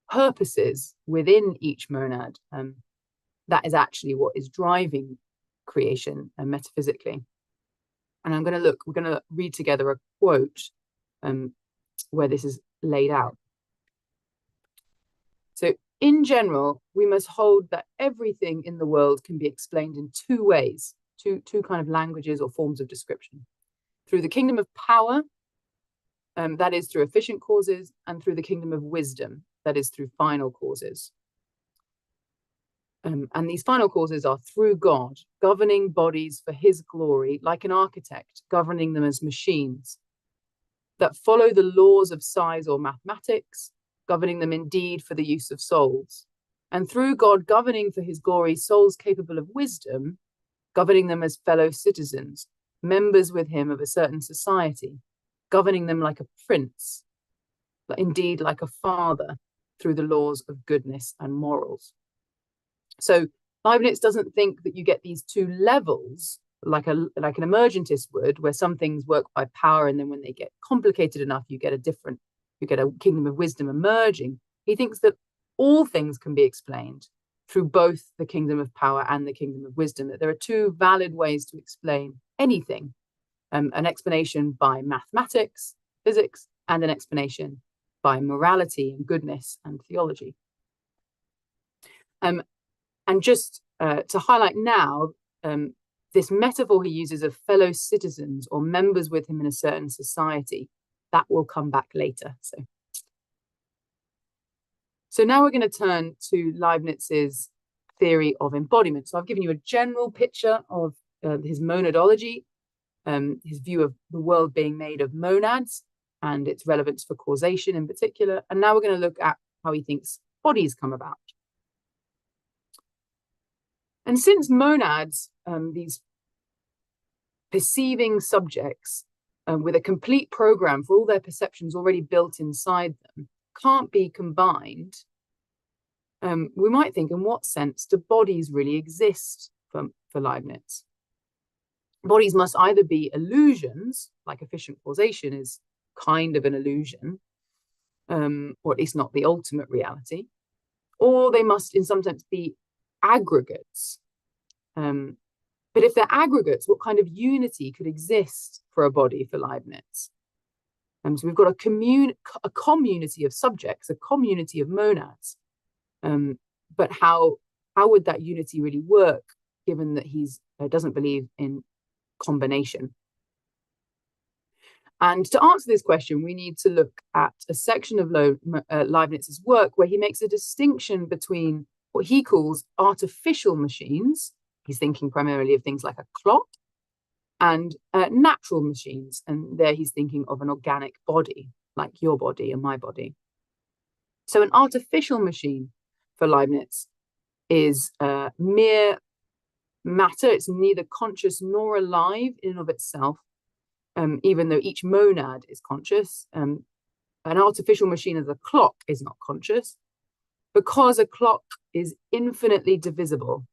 purposes within each monad, that is actually what is driving creation metaphysically. And we're going to read together a quote where this is laid out. So in general, we must hold that everything in the world can be explained in two ways, two kind of languages or forms of description. Through the kingdom of power, that is through efficient causes, and through the kingdom of wisdom, that is through final causes. And these final causes are through God, governing bodies for his glory, like an architect governing them as machines that follow the laws of size or mathematics, governing them indeed for the use of souls. And through God governing for his glory souls capable of wisdom, governing them as fellow citizens, members with him of a certain society, governing them like a prince, indeed like a father, through the laws of goodness and morals. So Leibniz doesn't think that you get these two levels like an emergentist would, where some things work by power, and then when they get complicated enough, you get a kingdom of wisdom emerging. He thinks that all things can be explained through both the kingdom of power and the kingdom of wisdom, that there are two valid ways to explain anything, an explanation by mathematics, physics, and an explanation by morality and goodness and theology. And just to highlight now, this metaphor he uses of fellow citizens or members with him in a certain society, that will come back later. So now we're going to turn to Leibniz's theory of embodiment. So I've given you a general picture of his monadology, his view of the world being made of monads and its relevance for causation in particular. And now we're going to look at how he thinks bodies come about. And since monads, these perceiving subjects with a complete program for all their perceptions already built inside them, can't be combined, we might think, in what sense do bodies really exist for Leibniz? Bodies must either be illusions, like efficient causation is kind of an illusion, or at least not the ultimate reality, or they must in some sense be aggregates. But if they're aggregates, what kind of unity could exist for a body for Leibniz? So we've got a community of subjects, a community of monads. But how would that unity really work, given that he doesn't believe in combination? And to answer this question, we need to look at a section of Leibniz's work where he makes a distinction between what he calls artificial machines. He's thinking primarily of things like a clock, and natural machines. And there he's thinking of an organic body, like your body and my body. So an artificial machine for Leibniz is mere matter. It's neither conscious nor alive in and of itself, even though each monad is conscious. An artificial machine as a clock is not conscious, because a clock is infinitely divisible.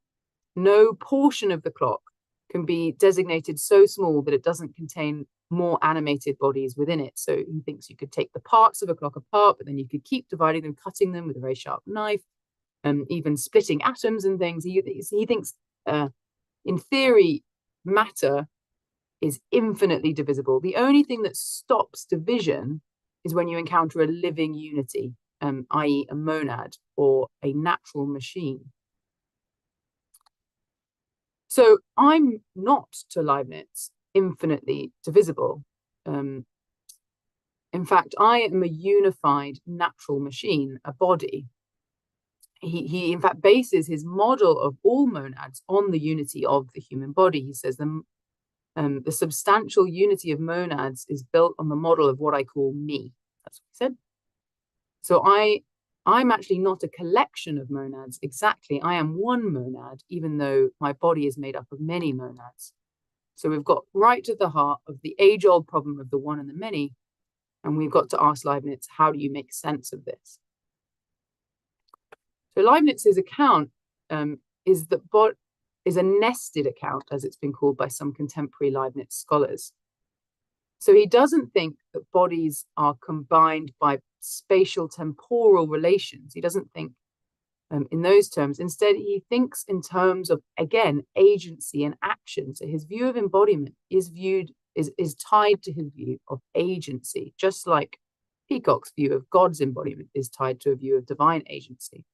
No portion of the clock can be designated so small that it doesn't contain more animated bodies within it. So he thinks you could take the parts of a clock apart, but then you could keep dividing them, cutting them with a very sharp knife, even splitting atoms and things. He thinks, in theory, matter is infinitely divisible. The only thing that stops division is when you encounter a living unity, i.e. a monad or a natural machine. So I'm not, to Leibniz, infinitely divisible. In fact, I am a unified natural machine, a body. He in fact bases his model of all monads on the unity of the human body. He says the substantial unity of monads is built on the model of what I call me. That's what he said. So I'm actually not a collection of monads exactly. I am one monad, even though my body is made up of many monads. So we've got right to the heart of the age-old problem of the one and the many, and we've got to ask Leibniz, how do you make sense of this? So Leibniz's account is a nested account, as it's been called by some contemporary Leibniz scholars. So he doesn't think that bodies are combined by spatial temporal relations. He doesn't think in those terms. Instead, he thinks in terms of, again, agency and action. So his view of embodiment is tied to his view of agency, just like Peacocke's view of God's embodiment is tied to a view of divine agency.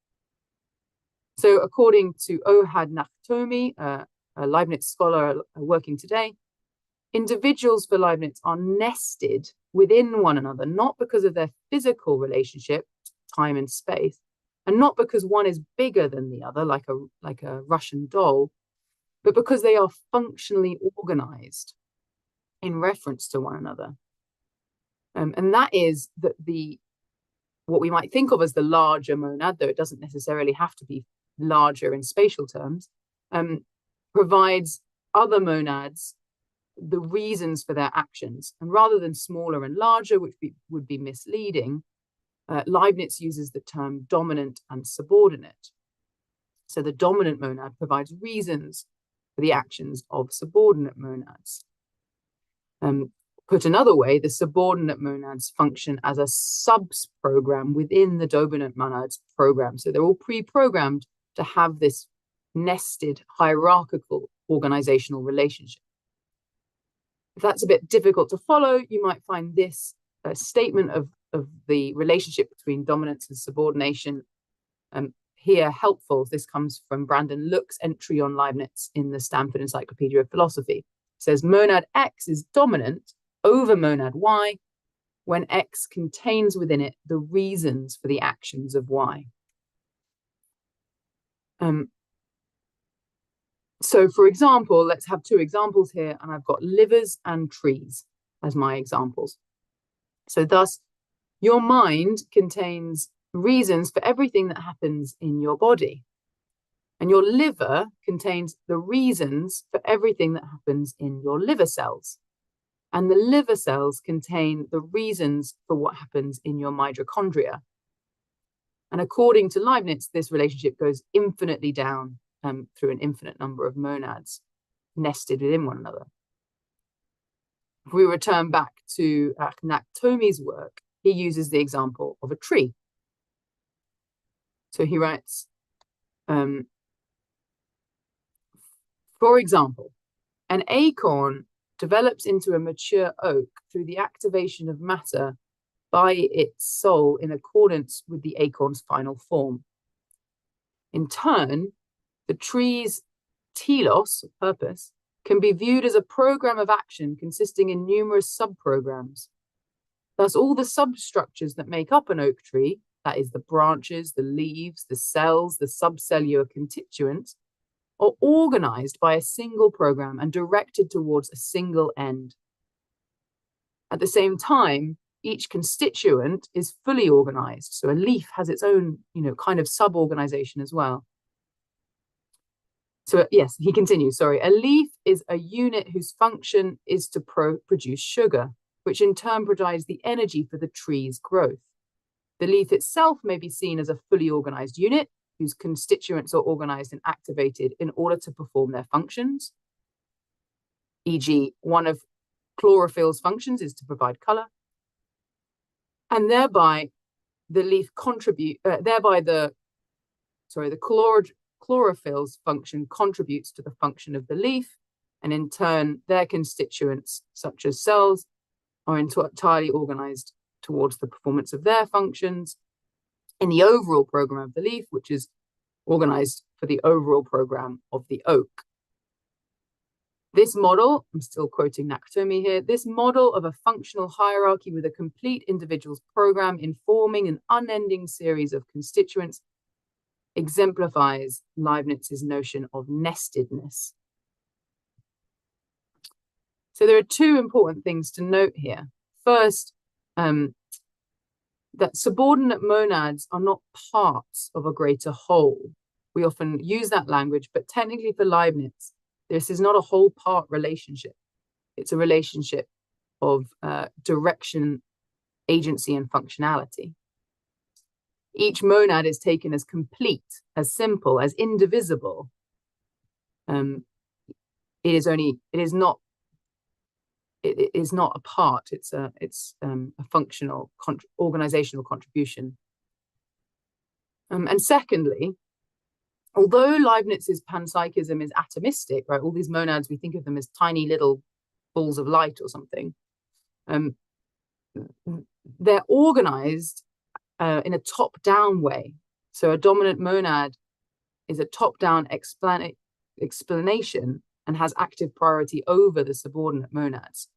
So according to Ohad Nakhtomi, a Leibniz scholar working today, individuals for Leibniz are nested within one another, not because of their physical relationship, time and space, and not because one is bigger than the other, like a Russian doll, but because they are functionally organized in reference to one another. And that is that what we might think of as the larger monad, though it doesn't necessarily have to be larger in spatial terms, provides other monads the reasons for their actions. And rather than smaller and larger, which would be misleading, Leibniz uses the term dominant and subordinate. So the dominant monad provides reasons for the actions of subordinate monads. Put another way, the subordinate monads function as a sub-program within the dominant monads program. So they're all pre-programmed to have this nested hierarchical organizational relationship. If that's a bit difficult to follow, you might find this statement of the relationship between dominance and subordination here helpful. This comes from Brandon Look's entry on Leibniz in the Stanford Encyclopedia of Philosophy. It says monad X is dominant over monad Y when X contains within it the reasons for the actions of Y. So for example, let's have two examples here, and I've got livers and trees as my examples. So thus, your mind contains reasons for everything that happens in your body. And your liver contains the reasons for everything that happens in your liver cells. And the liver cells contain the reasons for what happens in your mitochondria. And according to Leibniz, this relationship goes infinitely down through an infinite number of monads nested within one another. If we return back to Nakhtomi's work, he uses the example of a tree. So he writes, for example, an acorn develops into a mature oak through the activation of matter by its soul in accordance with the acorn's final form. In turn, the tree's telos, purpose, can be viewed as a program of action consisting in numerous sub-programs. Thus, all the substructures that make up an oak tree, that is the branches, the leaves, the cells, the subcellular constituents, are organized by a single program and directed towards a single end. At the same time, each constituent is fully organized. So a leaf has its own, kind of sub-organization as well. So yes, he continues, sorry. A leaf is a unit whose function is to produce sugar, which in turn provides the energy for the tree's growth. The leaf itself may be seen as a fully organized unit whose constituents are organized and activated in order to perform their functions. E.g., one of chlorophyll's functions is to provide color, and thereby the leaf chlorophyll's function contributes to the function of the leaf, and in turn their constituents, such as cells, are entirely organized towards the performance of their functions in the overall program of the leaf, which is organized for the overall program of the oak. This model, I'm still quoting Nakatomi here, this model of a functional hierarchy with a complete individual's program informing an unending series of constituents exemplifies Leibniz's notion of nestedness. So there are two important things to note here. First, that subordinate monads are not parts of a greater whole. We often use that language, but technically for Leibniz, this is not a whole part relationship. It's a relationship of direction, agency, and functionality. Each monad is taken as complete, as simple, as indivisible. It is not a part. It's a functional organizational contribution. And secondly, although Leibniz's panpsychism is atomistic, right? All these monads, we think of them as tiny little balls of light or something. They're organized in a top-down way. So a dominant monad is a top-down explanation and has active priority over the subordinate monads.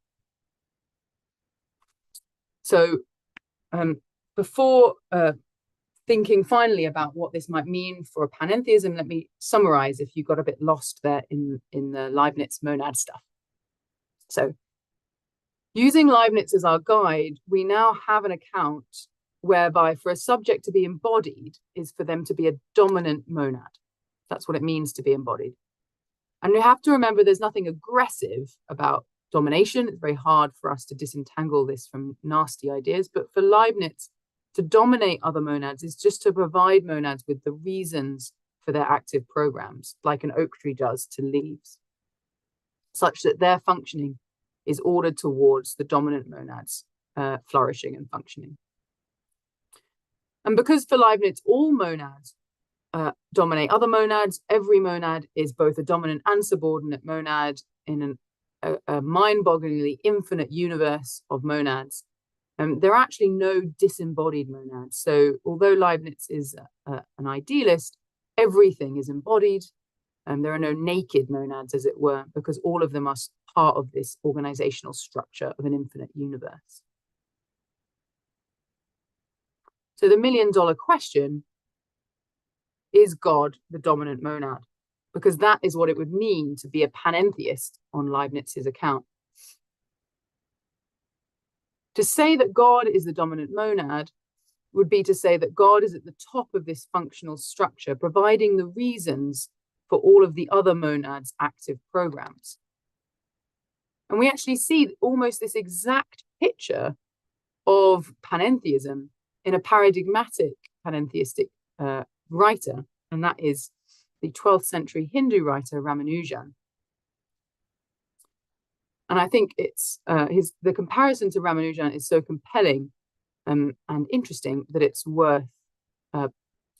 So before thinking finally about what this might mean for a panentheism, let me summarize if you got a bit lost there in the Leibniz monad stuff. So using Leibniz as our guide, we now have an account whereby for a subject to be embodied is for them to be a dominant monad. That's what it means to be embodied. And we have to remember there's nothing aggressive about domination. It's very hard for us to disentangle this from nasty ideas. But for Leibniz, to dominate other monads is just to provide monads with the reasons for their active programs, like an oak tree does to leaves, such that their functioning is ordered towards the dominant monads flourishing and functioning. And because for Leibniz, all monads dominate other monads, every monad is both a dominant and subordinate monad in a mind-bogglingly infinite universe of monads. There are actually no disembodied monads. So although Leibniz is an idealist, everything is embodied. There are no naked monads, as it were, because all of them are part of this organizational structure of an infinite universe. So the million-dollar question, is God the dominant monad? Because that is what it would mean to be a panentheist on Leibniz's account. To say that God is the dominant monad would be to say that God is at the top of this functional structure, providing the reasons for all of the other monads' active programs. And we actually see almost this exact picture of panentheism in a paradigmatic panentheistic writer, and that is the 12th century Hindu writer Ramanujan. And I think it's the comparison to Ramanujan is so compelling and interesting that it's worth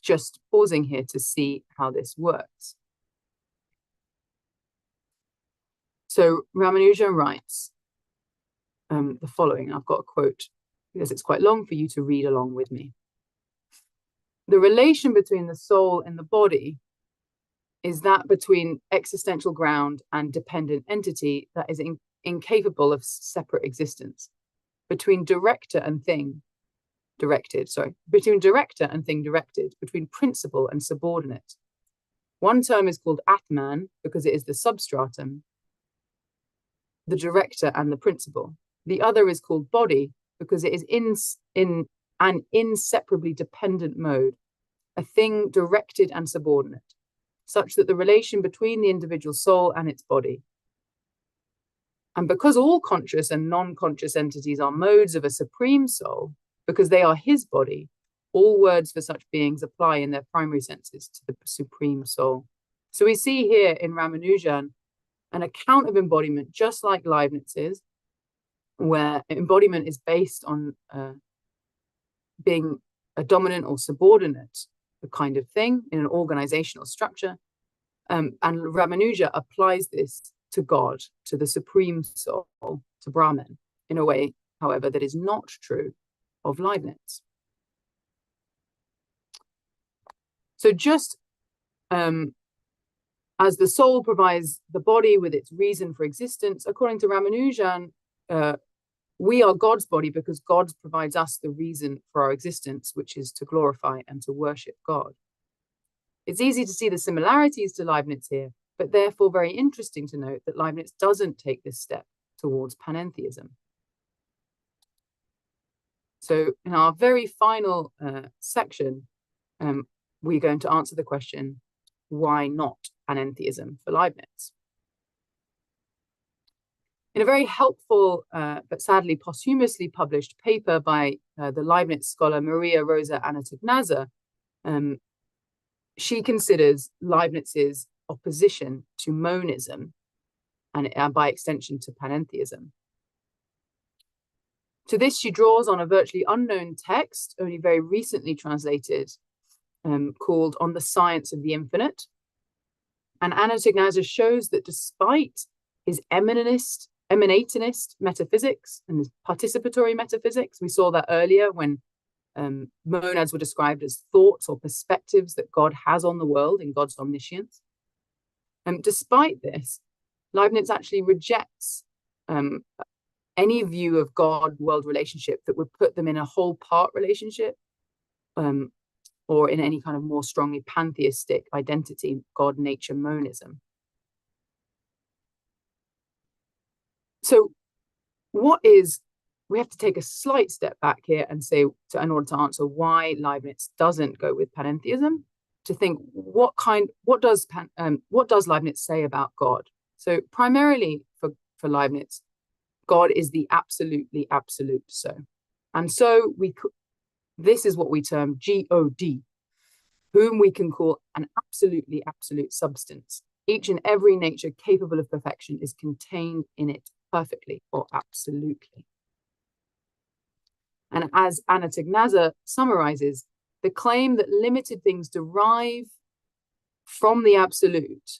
just pausing here to see how this works. So Ramanujan writes the following. I've got a quote because it's quite long for you to read along with me. The relation between the soul and the body is that between existential ground and dependent entity that is incapable of separate existence, between director and thing directed, between director and thing directed, between principle and subordinate. One term is called Atman because it is the substratum, the director and the principle. The other is called body because it is in an inseparably dependent mode, a thing directed and subordinate, such that the relation between the individual soul and its body. And because all conscious and non-conscious entities are modes of a supreme soul, because they are his body, all words for such beings apply in their primary senses to the supreme soul. So we see here in Ramanujan an account of embodiment, just like Leibniz's, where embodiment is based on being a dominant or subordinate kind of thing in an organizational structure. And Ramanuja applies this to God, to the supreme soul, to Brahman, in a way, however, that is not true of Leibniz. So just as the soul provides the body with its reason for existence, according to Ramanujan, we are God's body because God provides us the reason for our existence, which is to glorify and to worship God. It's easy to see the similarities to Leibniz here, but therefore very interesting to note that Leibniz doesn't take this step towards panentheism. So in our very final section, we're going to answer the question, why not panentheism for Leibniz? In a very helpful, but sadly posthumously published paper by the Leibniz scholar Maria Rosa Anatognazza, she considers Leibniz's opposition to monism and by extension to panentheism. To this, she draws on a virtually unknown text, only very recently translated, called On the Science of the Infinite. And Anatognazza shows that despite his eminationist metaphysics and his participatory metaphysics, we saw that earlier when monads were described as thoughts or perspectives that God has on the world in God's omniscience. Despite this, Leibniz actually rejects any view of God-world relationship that would put them in a whole-part relationship or in any kind of more strongly pantheistic identity, God-nature monism. So we have to take a slight step back here and say, in order to answer why Leibniz doesn't go with panentheism, to think what does Leibniz say about God? So primarily for Leibniz, God is the absolutely absolute so. And so this is what we term God, whom we can call an absolutely absolute substance. Each and every nature capable of perfection is contained in it perfectly or absolutely. And as Anatognazza summarizes, the claim that limited things derive from the absolute,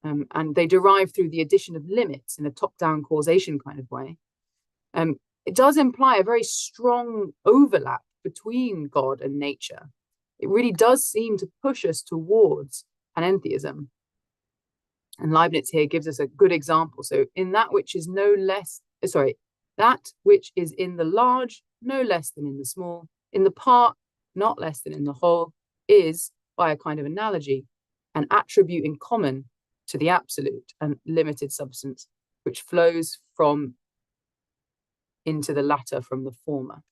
and they derive through the addition of limits in a top-down causation kind of way, it does imply a very strong overlap between God and nature. It really does seem to push us towards panentheism. And Leibniz here gives us a good example. So in that which is that which is in the large, no less than in the small, in the part, not less than in the whole, is, by a kind of analogy, an attribute in common to the absolute and limited substance, which flows into the latter from the former.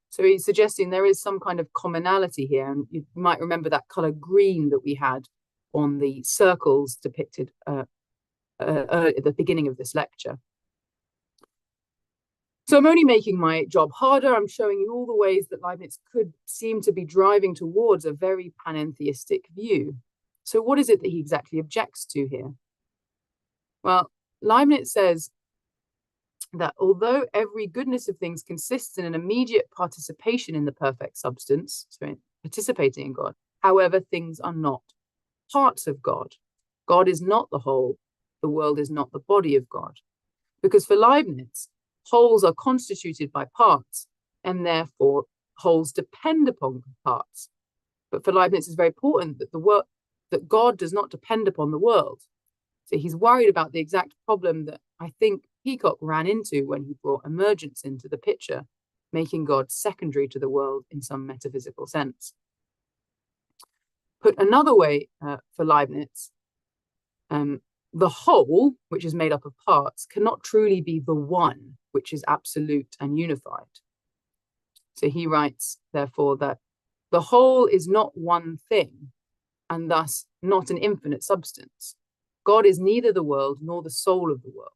So he's suggesting there is some kind of commonality here. And you might remember that color green that we had on the circles depicted at the beginning of this lecture. So I'm only making my job harder. I'm showing you all the ways that Leibniz could seem to be driving towards a very panentheistic view. So what is it that he exactly objects to here? Well, Leibniz says that although every goodness of things consists in an immediate participation in the perfect substance, so participating in God, however, things are not parts of God. God is not the whole. The world is not the body of God. Because for Leibniz, wholes are constituted by parts, and therefore wholes depend upon parts. But for Leibniz, it's very important that God does not depend upon the world. So he's worried about the exact problem that I think Peacocke ran into when he brought emergence into the picture, making God secondary to the world in some metaphysical sense. Put another way for Leibniz, the whole, which is made up of parts, cannot truly be the one, which is absolute and unified. So he writes, therefore, that the whole is not one thing, and thus not an infinite substance. God is neither the world nor the soul of the world.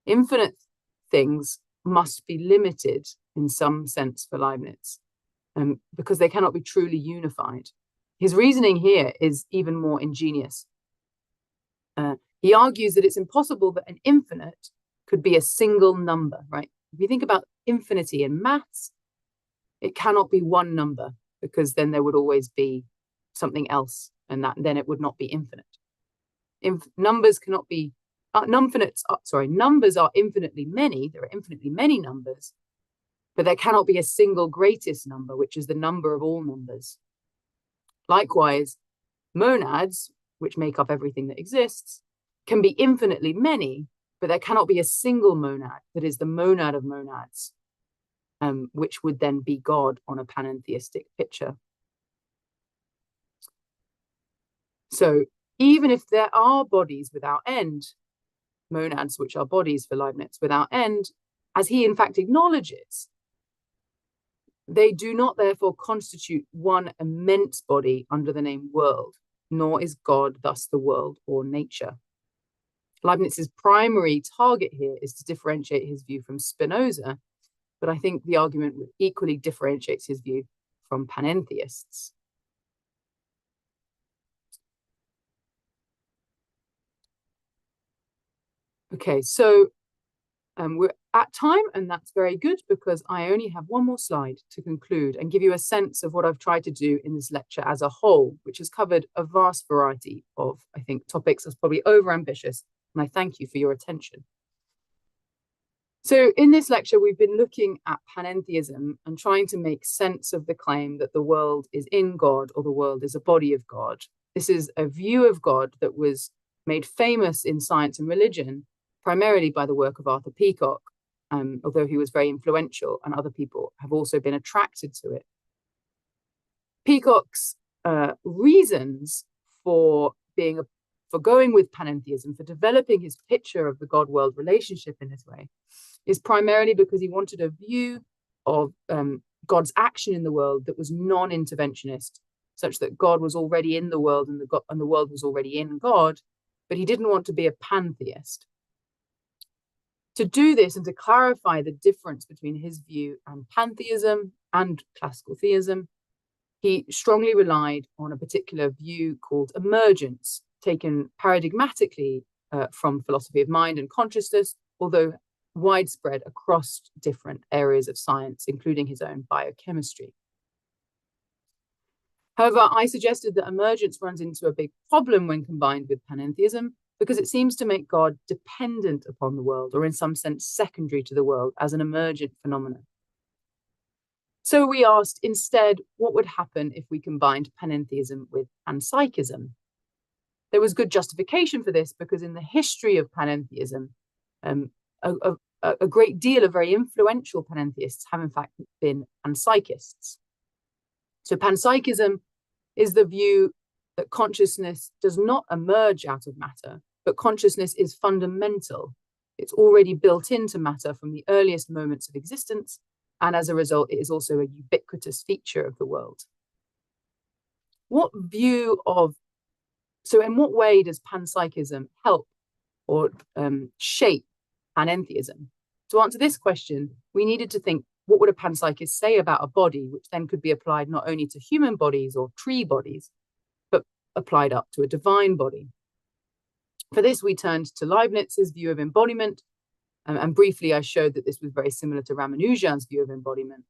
Infinite things must be limited in some sense for Leibniz, because they cannot be truly unified. His reasoning here is even more ingenious. He argues that it's impossible that an infinite could be a single number, right? If you think about infinity in maths, it cannot be one number, because then there would always be something else, and then it would not be infinite. Numbers cannot be numbers are infinitely many. There are infinitely many numbers, but there cannot be a single greatest number, which is the number of all numbers. Likewise, monads, which make up everything that exists, can be infinitely many, but there cannot be a single monad that is the monad of monads, which would then be God on a panentheistic picture. So even if there are bodies without end, monads which are bodies for Leibniz without end, as he in fact acknowledges, they do not therefore constitute one immense body under the name world, nor is God thus the world or nature. Leibniz's primary target here is to differentiate his view from Spinoza, but I think the argument equally differentiates his view from panentheists. Okay, so we're at time, and that's very good because I only have one more slide to conclude and give you a sense of what I've tried to do in this lecture as a whole, which has covered a vast variety of, I think, topics that's probably overambitious, and I thank you for your attention. So in this lecture, we've been looking at panentheism and trying to make sense of the claim that the world is in God or the world is a body of God. This is a view of God that was made famous in science and religion primarily by the work of Arthur Peacocke, although he was very influential and other people have also been attracted to it. Peacocke's reasons for going with panentheism, for developing his picture of the God-world relationship in this way, is primarily because he wanted a view of God's action in the world that was non-interventionist, such that God was already in the world and the world was already in God, but he didn't want to be a pantheist. To do this and to clarify the difference between his view and pantheism and classical theism, he strongly relied on a particular view called emergence, taken paradigmatically from philosophy of mind and consciousness, although widespread across different areas of science, including his own biochemistry. However, I suggested that emergence runs into a big problem when combined with panentheism, because it seems to make God dependent upon the world, or in some sense secondary to the world as an emergent phenomenon. So we asked instead, what would happen if we combined panentheism with panpsychism? There was good justification for this because in the history of panentheism, a great deal of very influential panentheists have in fact been panpsychists. So panpsychism is the view that consciousness does not emerge out of matter, but consciousness is fundamental. It's already built into matter from the earliest moments of existence, and as a result, it is also a ubiquitous feature of the world. So in what way does panpsychism help or shape panentheism? To answer this question, we needed to think, what would a panpsychist say about a body, which then could be applied not only to human bodies or tree bodies, but applied up to a divine body? For this, we turned to Leibniz's view of embodiment, and briefly I showed that this was very similar to Ramanujan's view of embodiment,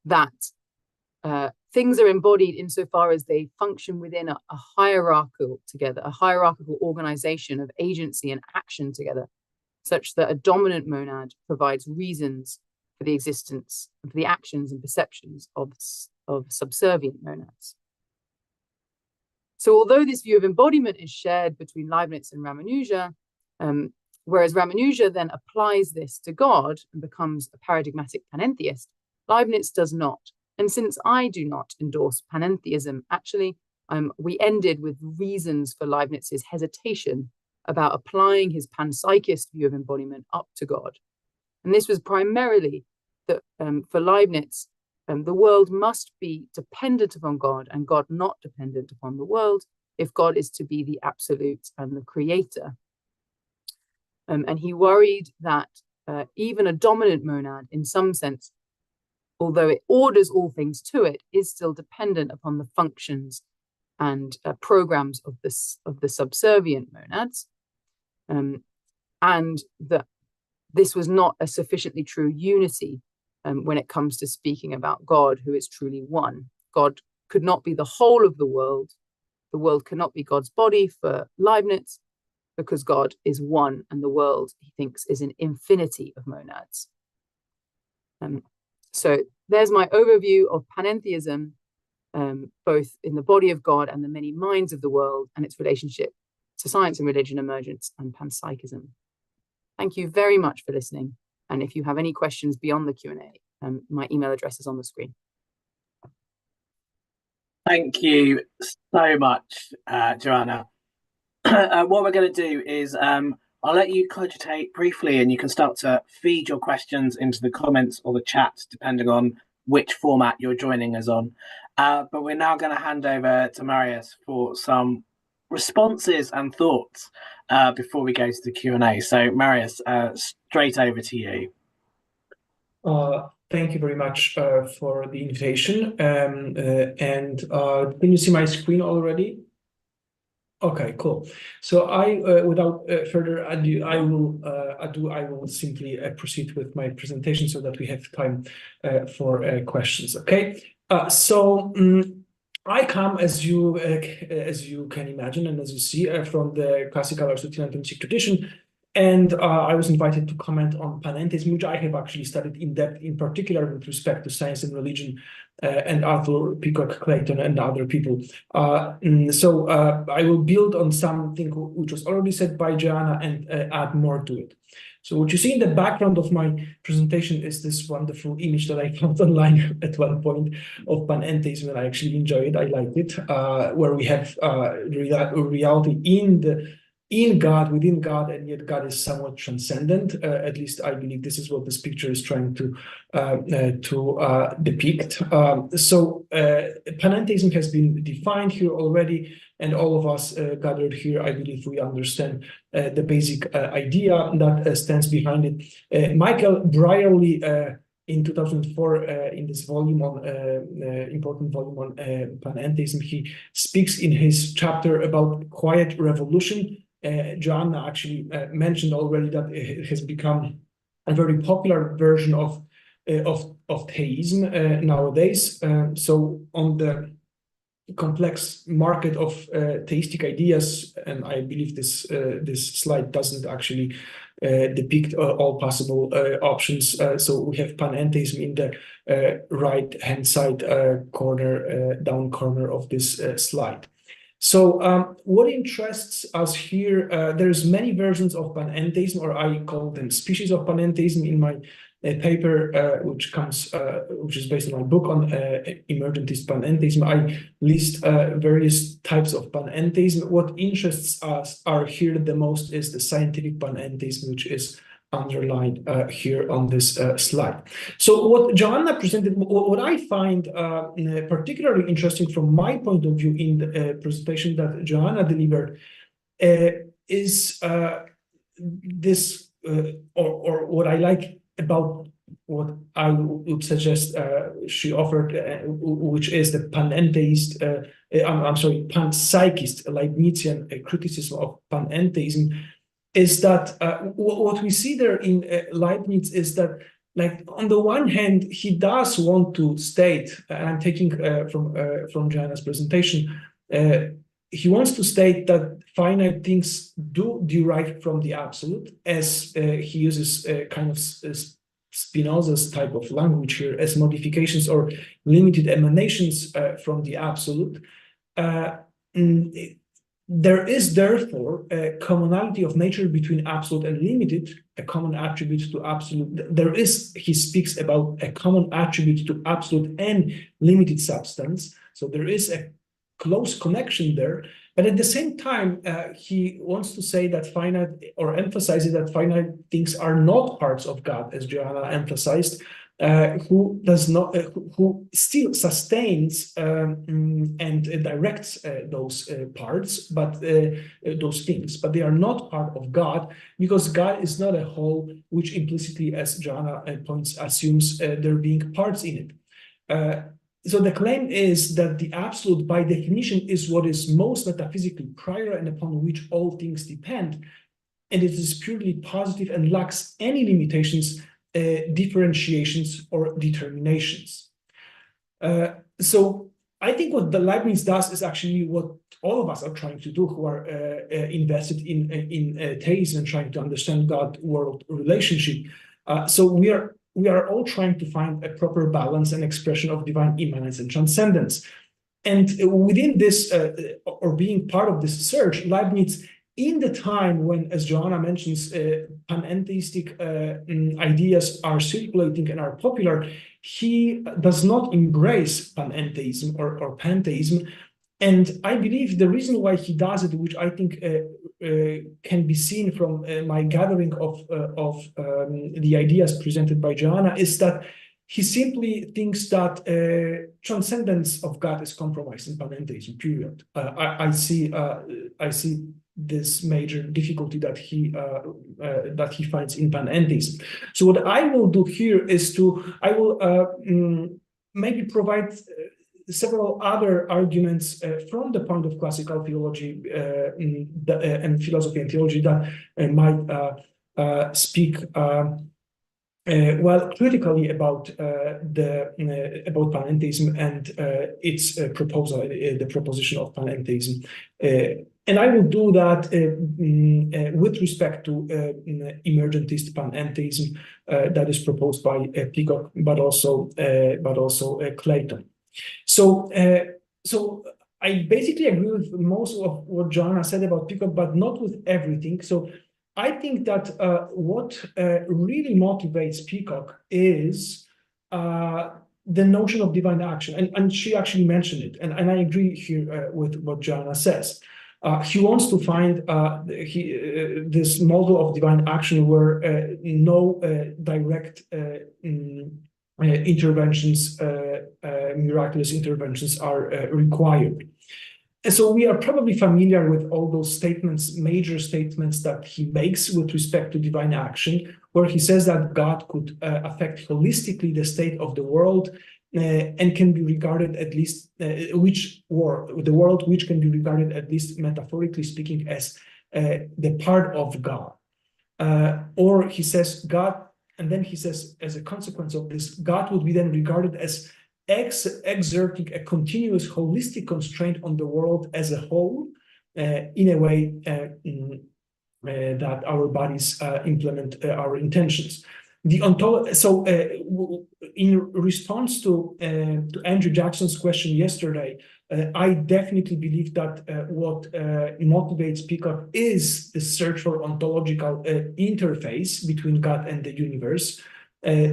that things are embodied insofar as they function within a hierarchical organization of agency and action together, such that a dominant monad provides reasons for the existence of the actions and perceptions of subservient monads. So although this view of embodiment is shared between Leibniz and Ramanuja, whereas Ramanuja then applies this to God and becomes a paradigmatic panentheist, Leibniz does not. And since I do not endorse panentheism, actually, we ended with reasons for Leibniz's hesitation about applying his panpsychist view of embodiment up to God. And this was primarily that for Leibniz, the world must be dependent upon God and God not dependent upon the world if God is to be the absolute and the creator. And he worried that even a dominant monad, in some sense, although it orders all things to it, is still dependent upon the functions and programs of the subservient monads, and that this was not a sufficiently true unity when it comes to speaking about God, who is truly one. God could not be the whole of the world. The world cannot be God's body for Leibniz, because God is one, and the world, he thinks, is an infinity of monads. So there's my overview of panentheism, both in the body of God and the many minds of the world, and its relationship to science and religion, emergence, and panpsychism. Thank you very much for listening. And if you have any questions beyond the Q&A, my email address is on the screen. Thank you so much, Joanna. What we're going to do is I'll let you cogitate briefly, and you can start to feed your questions into the comments or the chat, depending on which format you're joining us on. But we're now going to hand over to Mariusz for some responses and thoughts before we go to the Q&A. So Mariusz, straight over to you. Thank you very much for the invitation. Can you see my screen already? Okay, cool. So without further ado, I will simply proceed with my presentation so that we have time for questions. Okay. I come, as you can imagine, and as you see, from the classical Aristotelian Panpsychistic tradition, and I was invited to comment on panentheism, which I have actually studied in depth, in particular with respect to science and religion, and Arthur, Peacocke, Clayton, and other people. So I will build on something which was already said by Joanna and add more to it. So what you see in the background of my presentation is this wonderful image that I found online at one point of panentheism, and I actually enjoy it. I like it, where we have reality in God, within God, and yet God is somewhat transcendent. At least I believe this is what this picture is trying to depict. So panentheism has been defined here already, and all of us gathered here, I believe we understand the basic idea that stands behind it. Michael Brierley, in 2004, in this volume on important volume on panentheism, he speaks in his chapter about quiet revolution. Joanna actually mentioned already that it has become a very popular version of theism nowadays. So on the complex market of theistic ideas, and I believe this slide doesn't actually depict all possible options. So we have panentheism in the right-hand side corner, down corner of this slide. So what interests us here, there's many versions of panentheism, or I call them species of panentheism, in my paper, which is based on my book on emergentist panentheism. I list various types of panentheism. What interests us are here the most is the scientific panentheism, which is underlined here on this slide. So what Joanna presented, what I find particularly interesting from my point of view in the presentation that Joanna delivered is this, or what I like about what I would suggest she offered, which is the panentheist, panpsychist Leibnizian criticism of panentheism, is that what we see there in Leibniz is that, like, on the one hand, he does want to state, and I'm taking from Joanna's presentation, he wants to state that finite things do derive from the absolute, as he uses kind of Spinoza's type of language here, as modifications or limited emanations from the absolute. There is therefore a commonality of nature between absolute and limited, a common attribute to absolute. There is, he speaks about a common attribute to absolute and limited substance. So there is a close connection there. But at the same time, he wants to say that finite, or emphasizes that finite things are not parts of God, as Joanna emphasized, who still sustains and directs those parts, but those things, but they are not part of God, because God is not a whole, which implicitly, as Joanna points, assumes there being parts in it. So the claim is that the absolute, by definition, is what is most metaphysically prior and upon which all things depend, and it is purely positive and lacks any limitations, differentiations, or determinations. So I think what the Leibniz does is actually what all of us are trying to do, who are invested in theism and trying to understand God-world relationship. So we are all trying to find a proper balance and expression of divine immanence and transcendence. And within this, or being part of this search, Leibniz, in the time when, as Joanna mentions, panentheistic ideas are circulating and are popular, he does not embrace panentheism or pantheism. And I believe the reason why he does it, which I think can be seen from my gathering of the ideas presented by Joanna, is that he simply thinks that transcendence of God is compromised in panentheism, period. I see this major difficulty that he finds in panentheism. So what I will do here is I will maybe provide several other arguments from the point of classical theology and philosophy and theology that might speak well critically about about panentheism and its proposal, the proposition of panentheism. And I will do that with respect to emergentist panentheism that is proposed by Peacocke, but also Clayton. So I basically agree with most of what Joanna said about Peacocke, but not with everything. So I think that what really motivates Peacocke is the notion of divine action, and she actually mentioned it, and I agree here with what Joanna says. He wants to find this model of divine action where no direct interventions, miraculous interventions are required. And so we are probably familiar with all those statements, major statements that he makes with respect to divine action, where he says that God could affect holistically the state of the world and can be regarded at least, the world which can be regarded at least metaphorically speaking as the part of God. Or he says God, and then he says as a consequence of this, God would be then regarded as exerting a continuous holistic constraint on the world as a whole, in a way that our bodies implement our intentions. So in response to Andrew Jackson's question yesterday, I definitely believe that what motivates Peacocke is the search for ontological interface between God and the universe.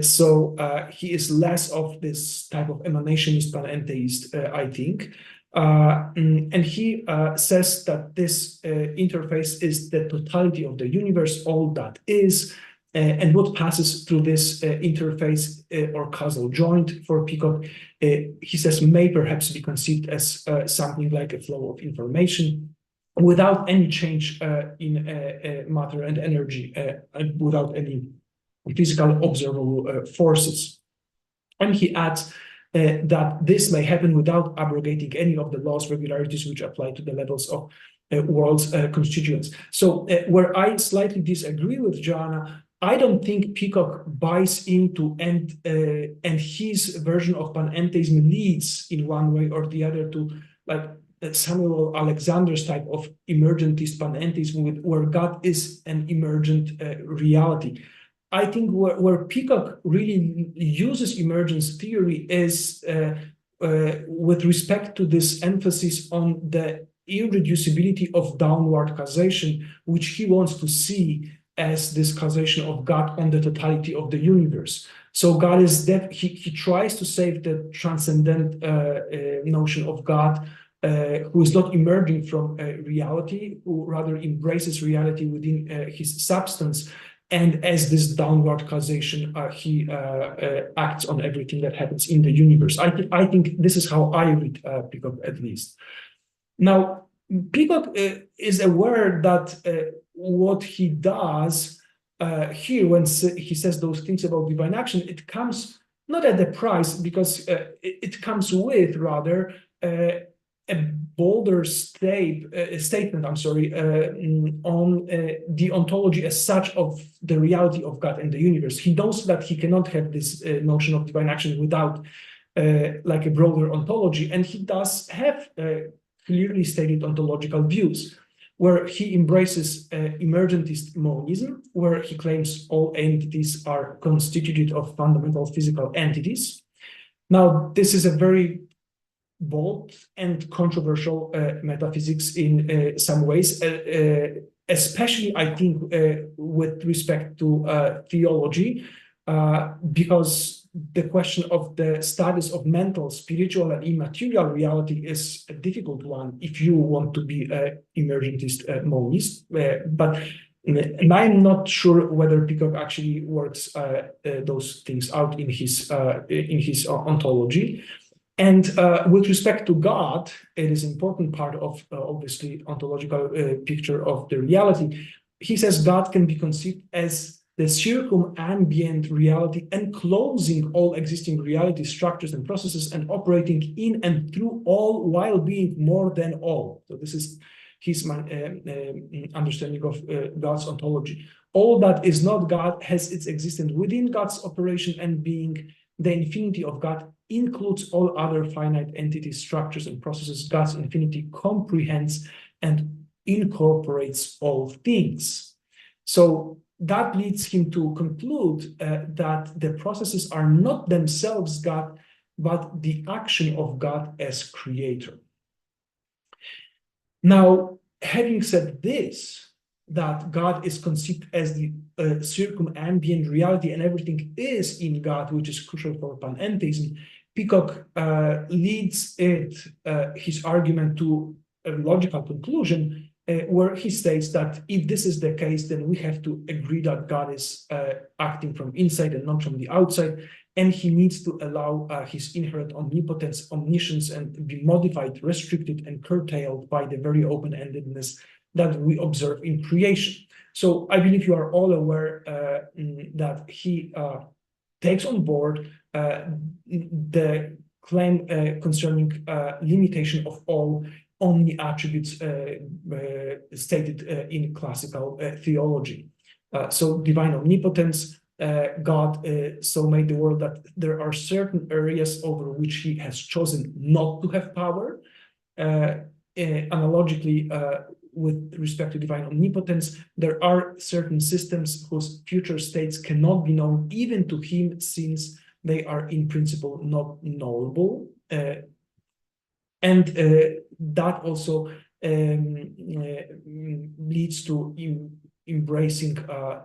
So he is less of this type of emanationist panentheist, I think. And he says that this interface is the totality of the universe, all that is, and what passes through this interface or causal joint for Peacocke, he says, may perhaps be conceived as something like a flow of information without any change in matter and energy, and without any physical observable forces. And he adds that this may happen without abrogating any of the laws, regularities which apply to the levels of world's constituents. So where I slightly disagree with Joanna, I don't think Peacocke buys into and his version of panentheism leads in one way or the other to like Samuel Alexander's type of emergentist panentheism, where God is an emergent reality. I think where Peacocke really uses emergence theory is with respect to this emphasis on the irreducibility of downward causation, which he wants to see as this causation of God on the totality of the universe. So God is that he tries to save the transcendent notion of God who is not emerging from reality, who rather embraces reality within his substance. And as this downward causation, he acts on everything that happens in the universe. I think this is how I read Peacocke, at least. Now, Peacocke is aware that what he does here, when he says those things about divine action, it comes not at the price, because it comes with, rather, a bolder statement, on the ontology as such of the reality of God and the universe. He knows that he cannot have this notion of divine action without like a broader ontology, and he does have clearly stated ontological views, where he embraces emergentist monism, where he claims all entities are constituted of fundamental physical entities. Now, this is a very bold and controversial metaphysics in some ways, especially, I think, with respect to theology, because the question of the status of mental, spiritual, and immaterial reality is a difficult one if you want to be an emergentist monist. And I'm not sure whether Peacocke actually works those things out in his ontology. And with respect to God, it is an important part of, obviously, ontological picture of the reality. He says God can be conceived as the circumambient reality enclosing all existing reality structures and processes and operating in and through all while being more than all. So this is his understanding of God's ontology. All that is not God has its existence within God's operation and being. The infinity of God includes all other finite entities, structures, and processes. God's infinity comprehends and incorporates all things. So that leads him to conclude that the processes are not themselves God, but the action of God as creator. Now, having said this, that God is conceived as the circumambient reality and everything is in God, which is crucial for panentheism, Peacocke leads his argument to a logical conclusion where he states that if this is the case, then we have to agree that God is acting from inside and not from the outside, and he needs to allow his inherent omnipotence, omniscience, and be modified, restricted, and curtailed by the very open-endedness that we observe in creation. So I believe you are all aware that he takes on board the claim concerning limitation of all omni-attributes stated in classical theology. So divine omnipotence, God so made the world that there are certain areas over which he has chosen not to have power. Analogically, with respect to divine omnipotence, there are certain systems whose future states cannot be known even to him, since they are in principle not knowable. And that also leads to embracing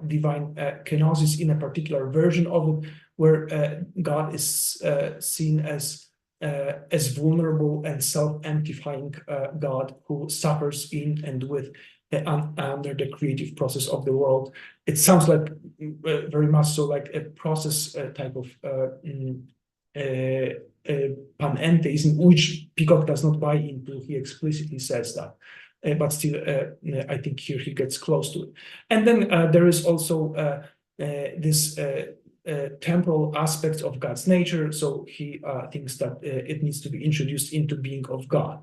divine kenosis in a particular version of it, where God is seen as vulnerable and self-amplifying God who suffers in and with under the creative process of the world. It sounds like very much so like a process type of panentheism, which Peacocke does not buy into. He explicitly says that. But still, I think here he gets close to it. And then there is also this temporal aspects of God's nature. So he thinks that it needs to be introduced into being of God.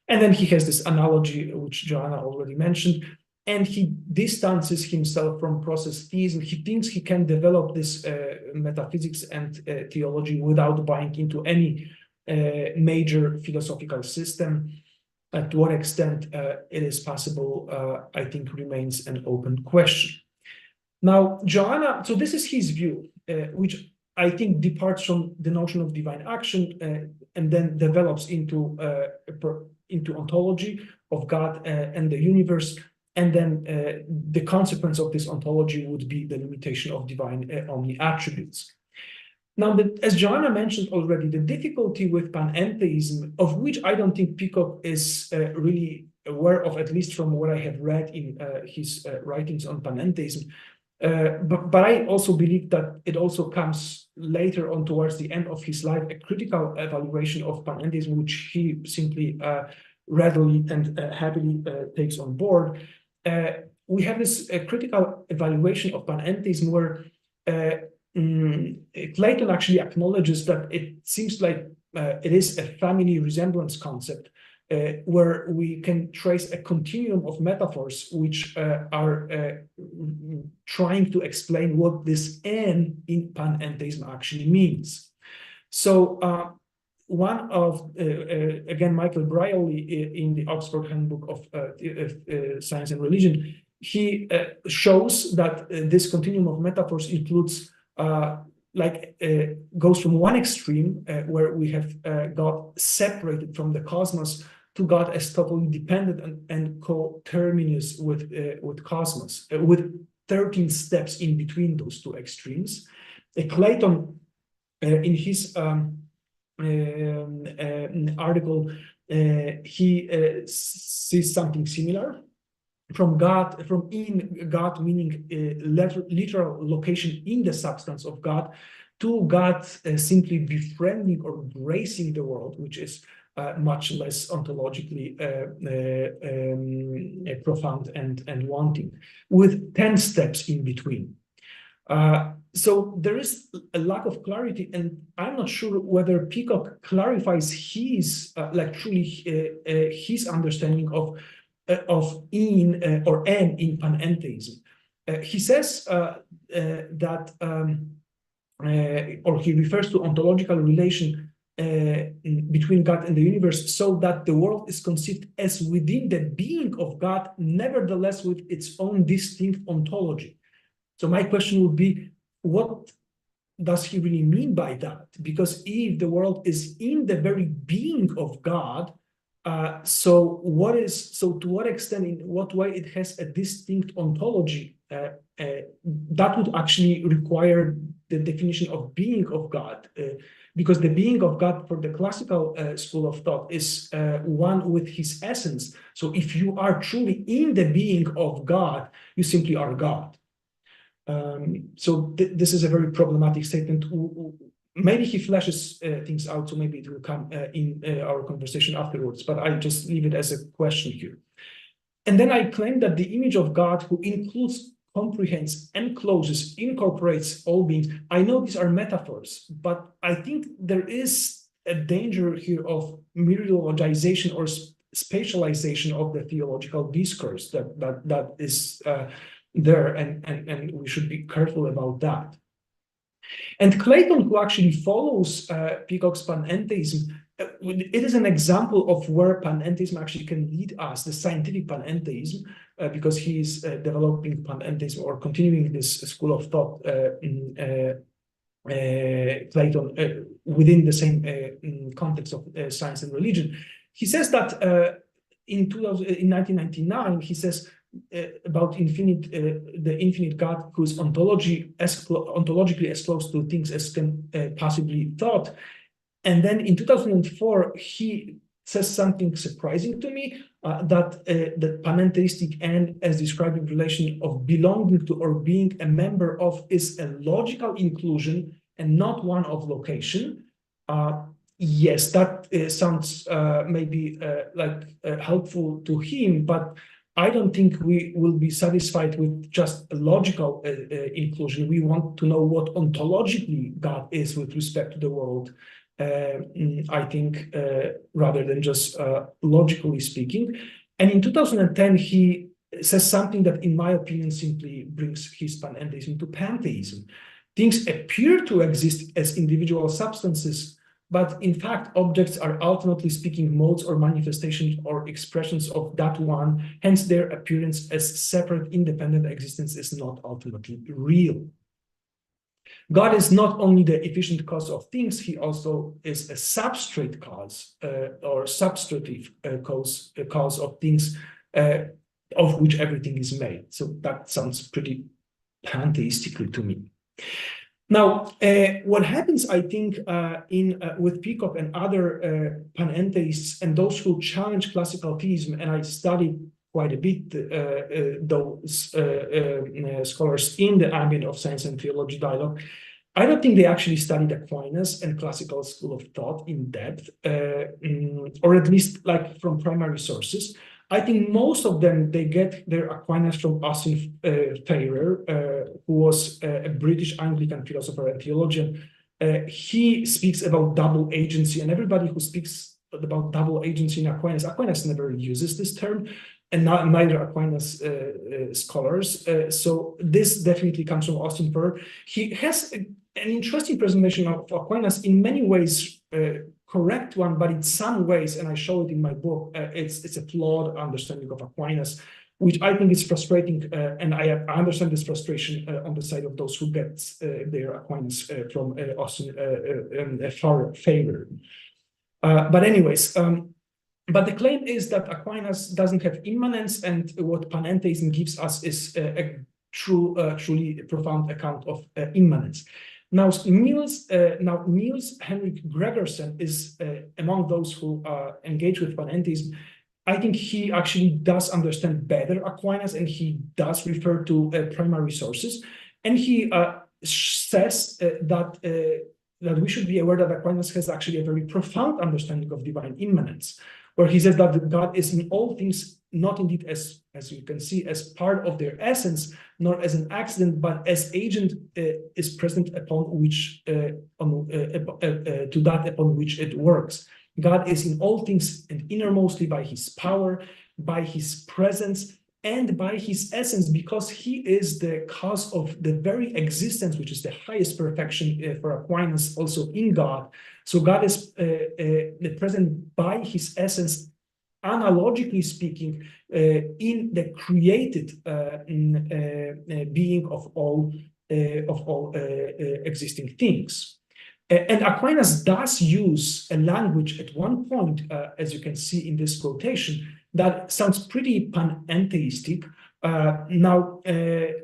And then he has this analogy, which Joanna already mentioned, and he distances himself from process theism. He thinks he can develop this metaphysics and theology without buying into any major philosophical system. To what extent it is possible, I think, remains an open question. Now, Joanna, so this is his view, which I think departs from the notion of divine action and then develops into ontology of God and the universe. And then the consequence of this ontology would be the limitation of divine omni-attributes. Now, as Joanna mentioned already, the difficulty with panentheism, of which I don't think Peacocke is really aware of, at least from what I have read in his writings on panentheism, but I also believe that it also comes later on towards the end of his life, a critical evaluation of panentheism, which he simply readily and happily takes on board. We have this critical evaluation of panentheism where Clayton actually acknowledges that it seems like it is a family resemblance concept, where we can trace a continuum of metaphors which are trying to explain what this N in panentheism actually means. So one of, again, Michael Brierley in the Oxford Handbook of Science and Religion, he shows that this continuum of metaphors includes goes from one extreme where we have God separated from the cosmos to God as totally dependent and coterminous with cosmos, with 13 steps in between those two extremes. Clayton, in his article, he sees something similar. From in God meaning literal location in the substance of God, to God simply befriending or gracing the world, which is much less ontologically profound and wanting, with 10 steps in between. So there is a lack of clarity, and I'm not sure whether Peacocke clarifies his truly his understanding of in or N in panentheism. He says that, or he refers to ontological relation between God and the universe, so that the world is conceived as within the being of God, nevertheless with its own distinct ontology. So my question would be, what does he really mean by that? Because if the world is in the very being of God, so to what extent, in what way it has a distinct ontology, that would actually require the definition of being of God, because the being of God for the classical school of thought is one with his essence. So if you are truly in the being of God, you simply are God. So this is a very problematic statement. Maybe he flashes things out, so maybe it will come in our conversation afterwards, but I just leave it as a question here. And then I claim that the image of God, who includes, comprehends, encloses, incorporates all beings. I know these are metaphors, but I think there is a danger here of myriologization or spatialization of the theological discourse that is there, and we should be careful about that. And Clayton, who actually follows Peacocke's panentheism, it is an example of where panentheism actually can lead us, the scientific panentheism, because he is developing panentheism or continuing this school of thought Clayton within the same context of science and religion. He says that in 1999, he says about the infinite God, whose ontologically as close to things as can possibly thought. And then in 2004, he says something surprising to me, that the panentheistic end, as described in relation of belonging to or being a member of, is a logical inclusion and not one of location. Yes, that sounds maybe helpful to him, but I don't think we will be satisfied with just a logical inclusion. We want to know what ontologically God is with respect to the world, I think, rather than just logically speaking. And in 2010, he says something that, in my opinion, simply brings his panentheism to pantheism. Things appear to exist as individual substances, but in fact, objects are ultimately speaking modes or manifestations or expressions of that one. Hence, their appearance as separate, independent existence is not ultimately real. God is not only the efficient cause of things, he also is a substrate cause or substrative cause of things of which everything is made. So that sounds pretty pantheistically to me. Now, what happens, I think, with Peacocke and other panentheists and those who challenge classical theism, and I studied quite a bit those scholars in the ambient of science and theology dialogue, I don't think they actually studied Aquinas and classical school of thought in depth, or at least like from primary sources. I think most of them, they get their Aquinas from Austin Farrer, who was a British Anglican philosopher and theologian. He speaks about double agency, and everybody who speaks about double agency in Aquinas never uses this term, and neither Aquinas scholars. So this definitely comes from Austin Farrer. He has an interesting presentation of Aquinas, in many ways correct one, but in some ways, and I show it in my book, it's a flawed understanding of Aquinas, which I think is frustrating, and I understand this frustration on the side of those who get their Aquinas from Austin Farrer. But anyways, but the claim is that Aquinas doesn't have immanence, and what panentheism gives us is a truly profound account of immanence. Now, Niels Henrik Gregersen is among those who engage with panentheism. I think he actually does understand better Aquinas, and he does refer to primary sources. And he says that we should be aware that Aquinas has actually a very profound understanding of divine immanence, where he says that God is in all things, not indeed as you can see, as part of their essence, nor as an accident, but as agent is present upon which to that upon which it works. God is in all things and innermostly by his power, by his presence, and by his essence, because he is the cause of the very existence, which is the highest perfection for Aquinas, also in God. So God is present by his essence, analogically speaking, in the created being of all existing things. And Aquinas does use a language at one point, as you can see in this quotation, that sounds pretty panentheistic. Now,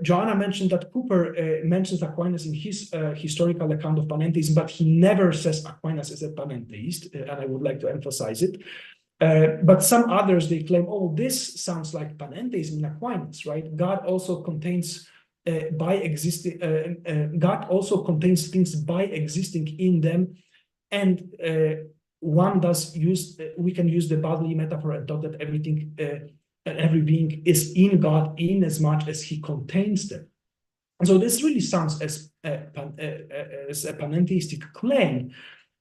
Joanna mentioned that Cooper mentions Aquinas in his historical account of panentheism, but he never says Aquinas is a panentheist, and I would like to emphasize it. But some others, they claim, oh, this sounds like panentheism in Aquinas, right? God also contains God also contains things by existing in them, and we can use the bodily metaphor and thought that everything and every being is in God in as much as he contains them. And so this really sounds as a panentheistic claim.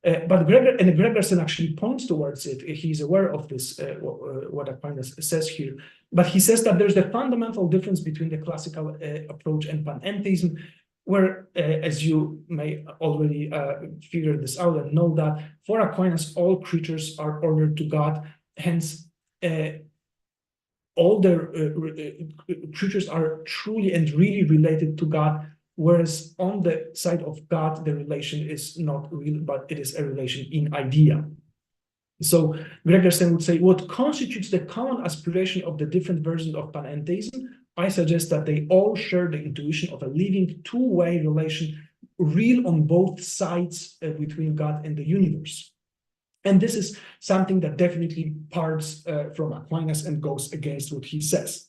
But Gregersen actually points towards it. He's aware of this, what Aquinas says here. But he says that there's the fundamental difference between the classical approach and panentheism, where, as you may already figure this out and know that, for Aquinas, all creatures are ordered to God. Hence, all the creatures are truly and really related to God, whereas on the side of God, the relation is not real, but it is a relation in idea. So Gregersen would say, what constitutes the common aspiration of the different versions of panentheism? I suggest that they all share the intuition of a living two-way relation, real on both sides between God and the universe. And this is something that definitely parts from Aquinas and goes against what he says.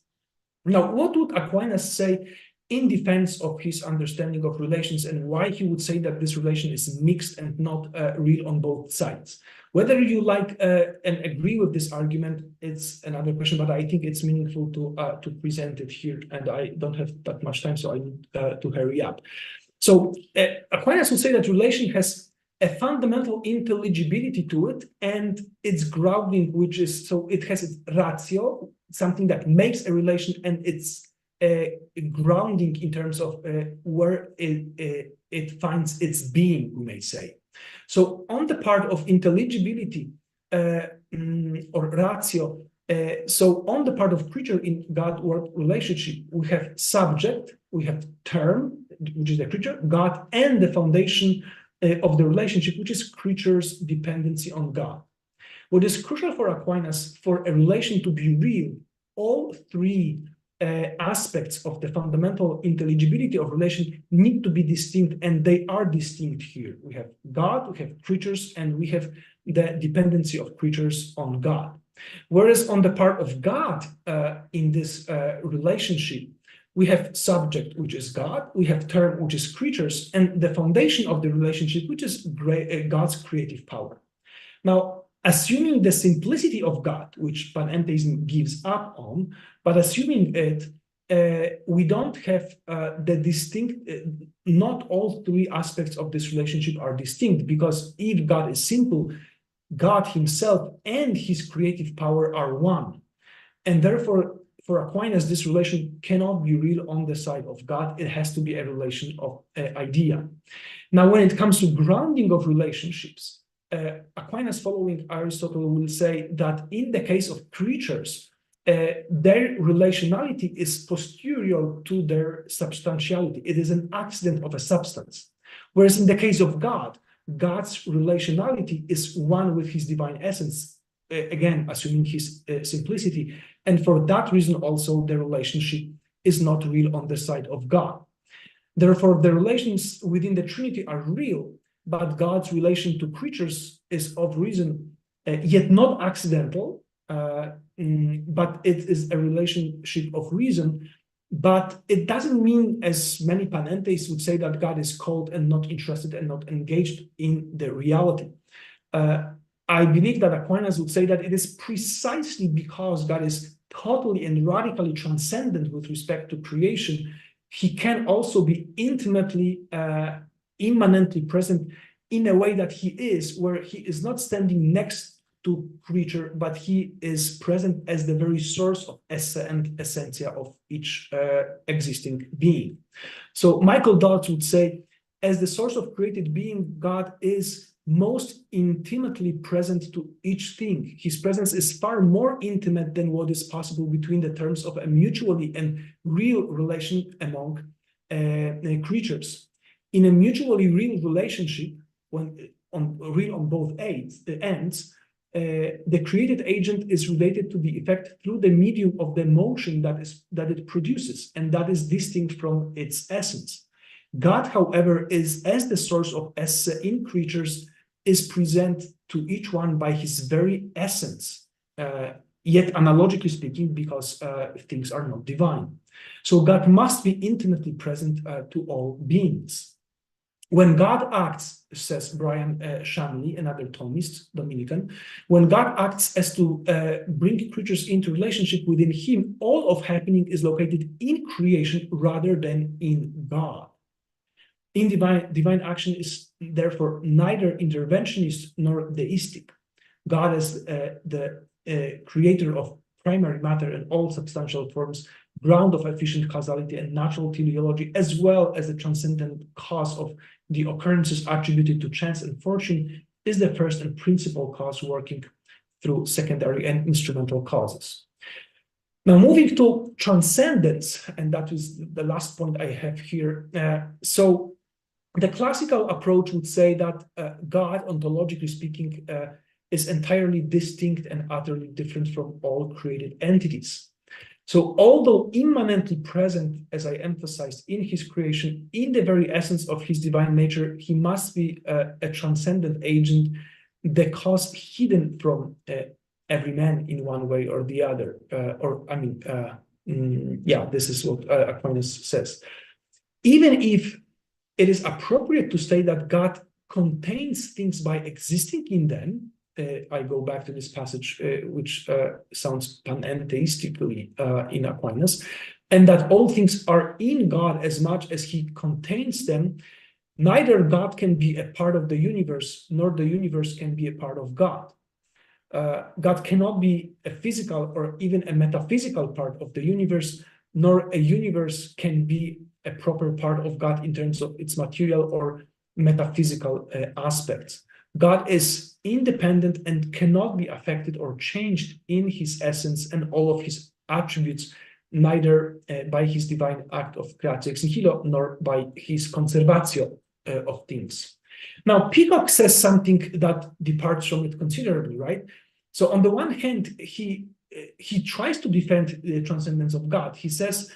Now, what would Aquinas say in defense of his understanding of relations, and why he would say that this relation is mixed and not real on both sides? Whether you like and agree with this argument, it's another question, but I think it's meaningful to present it here, and I don't have that much time, so I need to hurry up. So Aquinas would say that relation has a fundamental intelligibility to it, and its grounding, which is, so it has its ratio, something that makes a relation, and its grounding in terms of where it finds its being, we may say. So on the part of intelligibility or ratio, so on the part of creature in God-world relationship, we have subject, we have term, which is the creature, God, and the foundation of the relationship, which is creature's dependency on God. What is crucial for Aquinas, for a relation to be real, all three aspects of the fundamental intelligibility of relation need to be distinct, and they are distinct here. We have God, we have creatures, and we have the dependency of creatures on God. Whereas on the part of God in this relationship, we have subject, which is God, we have term, which is creatures, and the foundation of the relationship, which is God's creative power. Now, assuming the simplicity of God, which panentheism gives up on, but assuming it, we don't have the distinct, not all three aspects of this relationship are distinct, because if God is simple, God himself and his creative power are one. And therefore, for Aquinas, this relation cannot be real on the side of God. It has to be a relation of idea. Now, when it comes to grounding of relationships, Aquinas, following Aristotle, will say that in the case of creatures, their relationality is posterior to their substantiality. It is an accident of a substance. Whereas in the case of God, God's relationality is one with his divine essence, again, assuming his simplicity. And for that reason, also, the relationship is not real on the side of God. Therefore, the relations within the Trinity are real, but God's relation to creatures is of reason, yet not accidental, but it is a relationship of reason. But it doesn't mean, as many panentheists would say, that God is cold and not interested and not engaged in the reality. I believe that Aquinas would say that it is precisely because God is totally and radically transcendent with respect to creation, he can also be intimately, immanently present in a way that he is, where he is not standing next to creature, but he is present as the very source of esse and essentia of each existing being. So Michael Dodds would say, as the source of created being, God is most intimately present to each thing. His presence is far more intimate than what is possible between the terms of a mutually and real relation among creatures. In a mutually real relationship, when real on both ends, the created agent is related to the effect through the medium of the motion that it produces, and that is distinct from its essence. God, however, is, as the source of esse in creatures, is present to each one by his very essence, yet analogically speaking, because things are not divine. So God must be intimately present to all beings. When God acts, says Brian Shanley, another Thomist, Dominican, when God acts as to bring creatures into relationship within him, all of happening is located in creation rather than in God. In divine action is therefore neither interventionist nor deistic. God as the creator of primary matter and all substantial forms, ground of efficient causality and natural teleology, as well as the transcendent cause of the occurrences attributed to chance and fortune, is the first and principal cause working through secondary and instrumental causes. Now, moving to transcendence, and that is the last point I have here. So the classical approach would say that God, ontologically speaking, is entirely distinct and utterly different from all created entities. So although immanently present, as I emphasized, in his creation, in the very essence of his divine nature, he must be a transcendent agent, the cause hidden from every man in one way or the other. This is what Aquinas says. Even if it is appropriate to say that God contains things by existing in them, I go back to this passage, which sounds panentheistically in Aquinas, and that all things are in God as much as he contains them. Neither God can be a part of the universe, nor the universe can be a part of God. God cannot be a physical or even a metaphysical part of the universe, nor a universe can be a proper part of God in terms of its material or metaphysical aspects. God is independent and cannot be affected or changed in his essence and all of his attributes, neither by his divine act of creatio ex nihilo nor by his conservatio of things. Now, Peacocke says something that departs from it considerably, right? So on the one hand, he tries to defend the transcendence of God. He says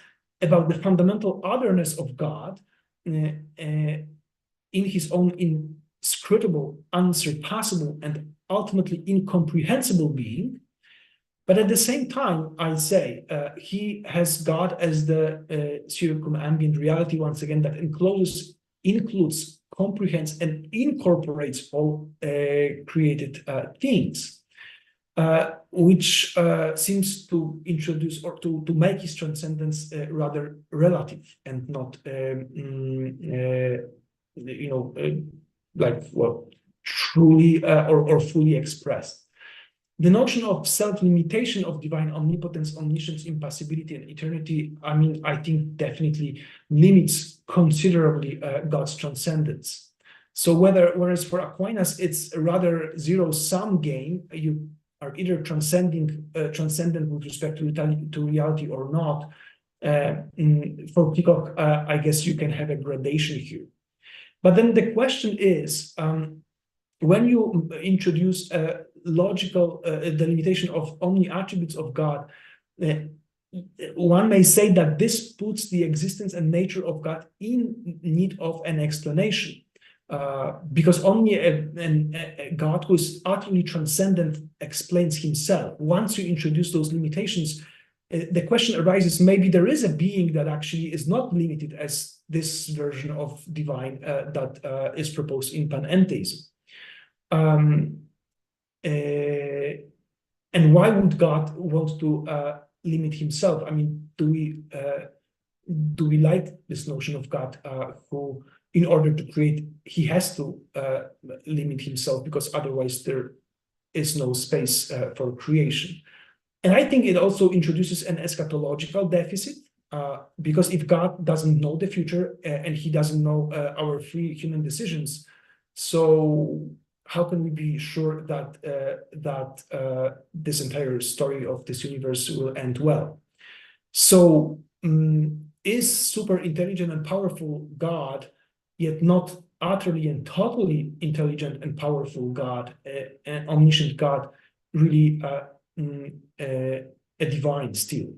about the fundamental otherness of God in his own inscrutable, unsurpassable, and ultimately incomprehensible being. But at the same time, I say he has God as the circumambient reality, once again, that includes, comprehends, and incorporates all created things, which seems to introduce or to make his transcendence rather relative and not, truly or fully expressed. The notion of self-limitation of divine omnipotence, omniscience, impassibility, and eternity, I think definitely limits considerably God's transcendence. So whereas for Aquinas, it's a rather zero-sum game, you are either transcendent with respect to reality or not. For Peacocke, I guess you can have a gradation here. But then the question is, when you introduce logical delimitation of omni attributes of God, one may say that this puts the existence and nature of God in need of an explanation, because only a God who is utterly transcendent explains himself. Once you introduce those limitations, the question arises, maybe there is a being that actually is not limited as this version of divine that is proposed in panentheism. And why would God want to limit himself? Do we like this notion of God who, in order to create, he has to limit himself, because otherwise there is no space for creation? And I think it also introduces an eschatological deficit, because if God doesn't know the future and he doesn't know our free human decisions, so how can we be sure that this entire story of this universe will end well? So is super intelligent and powerful God, yet not utterly and totally intelligent and powerful God, an omniscient God, really a divine still?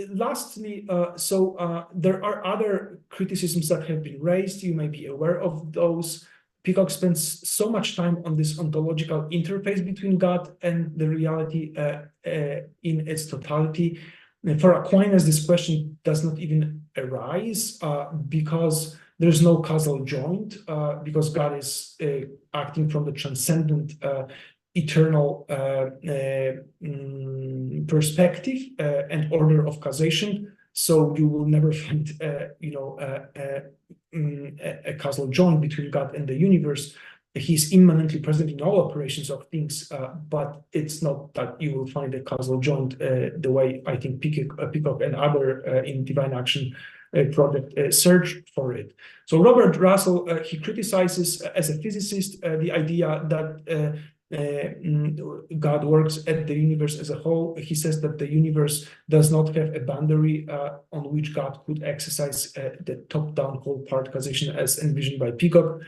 Lastly, there are other criticisms that have been raised. You may be aware of those. Peacocke spends so much time on this ontological interface between God and the reality in its totality. And for Aquinas, this question does not even arise because there's no causal joint, because God is acting from the transcendent eternal perspective and order of causation. So you will never find, a causal joint between God and the universe. He's immanently present in all operations of things, but it's not that you will find a causal joint the way I think Peacocke and other in Divine Action project search for it. So Robert Russell, he criticizes as a physicist the idea that God works at the universe as a whole. He says that the universe does not have a boundary on which God could exercise the top-down whole part causation as envisioned by Peacocke.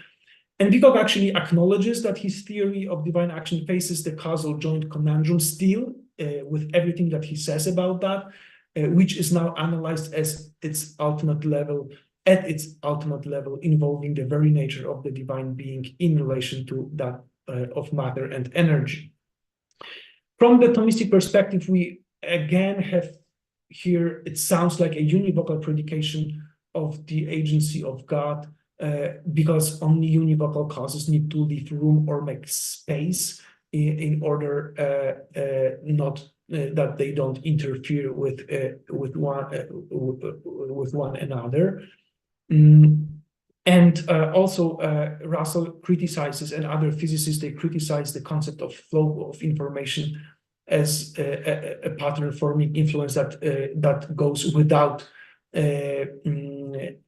And Peacocke actually acknowledges that his theory of divine action faces the causal joint conundrum still, with everything that he says about that, which is now analyzed as its ultimate level, involving the very nature of the divine being in relation to that of matter and energy. From the Thomistic perspective, we again have here, it sounds like a univocal predication of the agency of God, because only univocal causes need to leave room or make space in order not that they don't interfere with one another. And also Russell criticizes, and other physicists, they criticize the concept of flow of information as a pattern forming influence that goes without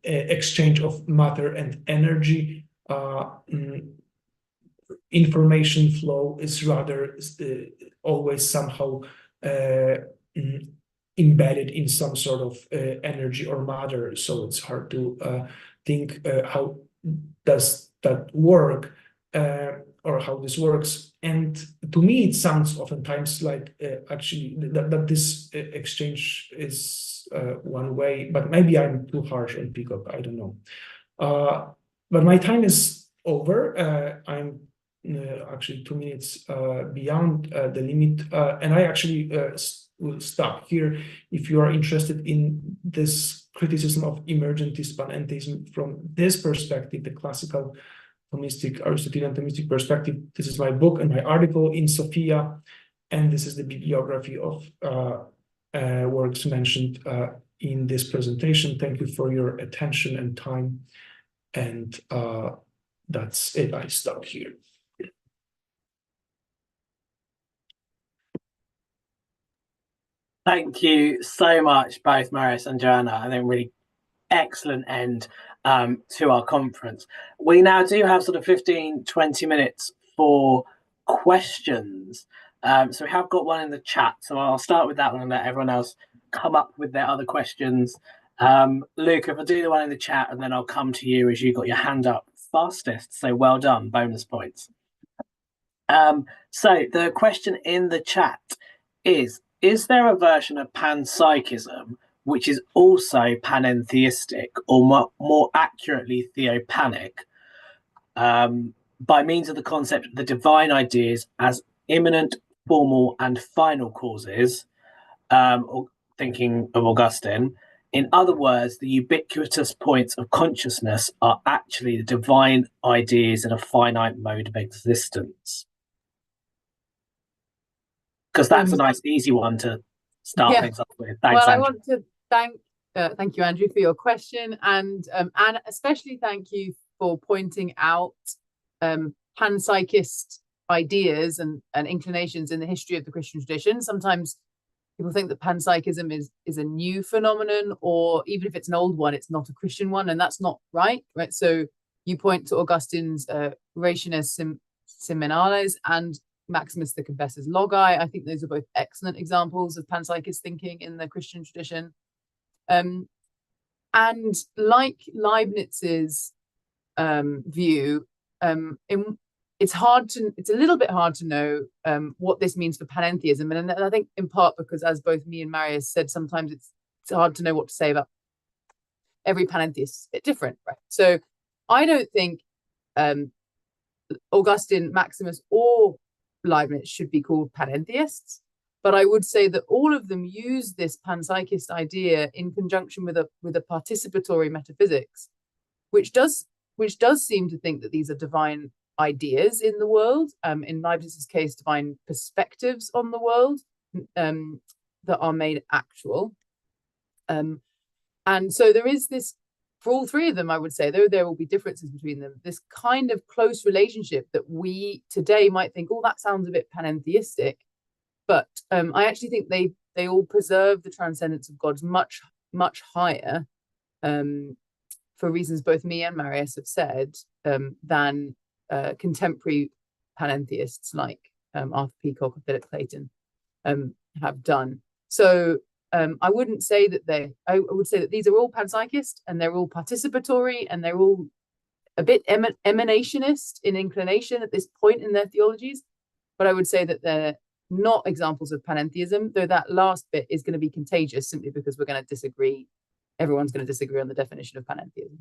exchange of matter and energy. Information flow is rather always somehow embedded in some sort of energy or matter, so it's hard to think how does that work, or how this works. And to me, it sounds oftentimes like actually that this exchange is one way, but maybe I'm too harsh on Peacocke, I don't know. But my time is over. I'm actually 2 minutes beyond the limit, and I actually will stop here. If you are interested in this criticism of emergentist panentheism from this perspective, the classical Thomistic, Aristotelian Thomistic perspective, this is my book and my article in Sophia, and this is the bibliography of works mentioned in this presentation. Thank you for your attention and time, and that's it. I stop here. Thank you so much, both Mariusz and Joanna. I think really excellent end to our conference. We now do have sort of 15-20 minutes for questions. So we have got one in the chat. So I'll start with that one and let everyone else come up with their other questions. Luke, if I do the one in the chat, and then I'll come to you as you got your hand up fastest. So well done, bonus points. So the question in the chat is there a version of panpsychism which is also panentheistic, or more accurately theopanic, by means of the concept of the divine ideas as immanent, formal, and final causes, or thinking of Augustine? In other words, the ubiquitous points of consciousness are actually the divine ideas in a finite mode of existence. Because that's a nice, easy one to start things off with. Thanks, well, Andrew. I want to thank you, Andrew, for your question, and especially thank you for pointing out panpsychist ideas and inclinations in the history of the Christian tradition. Sometimes people think that panpsychism is a new phenomenon, or even if it's an old one, it's not a Christian one, and that's not right. So you point to Augustine's Rationes Seminales and Maximus the Confessor's Logi. I think those are both excellent examples of panpsychist thinking in the Christian tradition. And like Leibniz's view, it's a little bit hard to know what this means for panentheism, and I think in part because, as both me and Mariusz said, sometimes it's hard to know what to say about every panentheist. It's a bit different, right? So I don't think Augustine, Maximus, or Leibniz should be called panentheists, but I would say that all of them use this panpsychist idea in conjunction with a participatory metaphysics, which does seem to think that these are divine ideas in the world, in Leibniz's case, divine perspectives on the world that are made actual. And so there is this, for all three of them, I would say, though there will be differences between them, this kind of close relationship that we today might think, oh, that sounds a bit panentheistic. But I actually think they all preserve the transcendence of God much, much higher, for reasons both me and Mariusz have said, than contemporary panentheists like Arthur Peacocke or Philip Clayton have done. So I wouldn't say that I would say that these are all panpsychist, and they're all participatory, and they're all a bit emanationist in inclination at this point in their theologies. But I would say that they're not examples of panentheism, though that last bit is going to be contagious simply because we're going to disagree. Everyone's going to disagree on the definition of panentheism.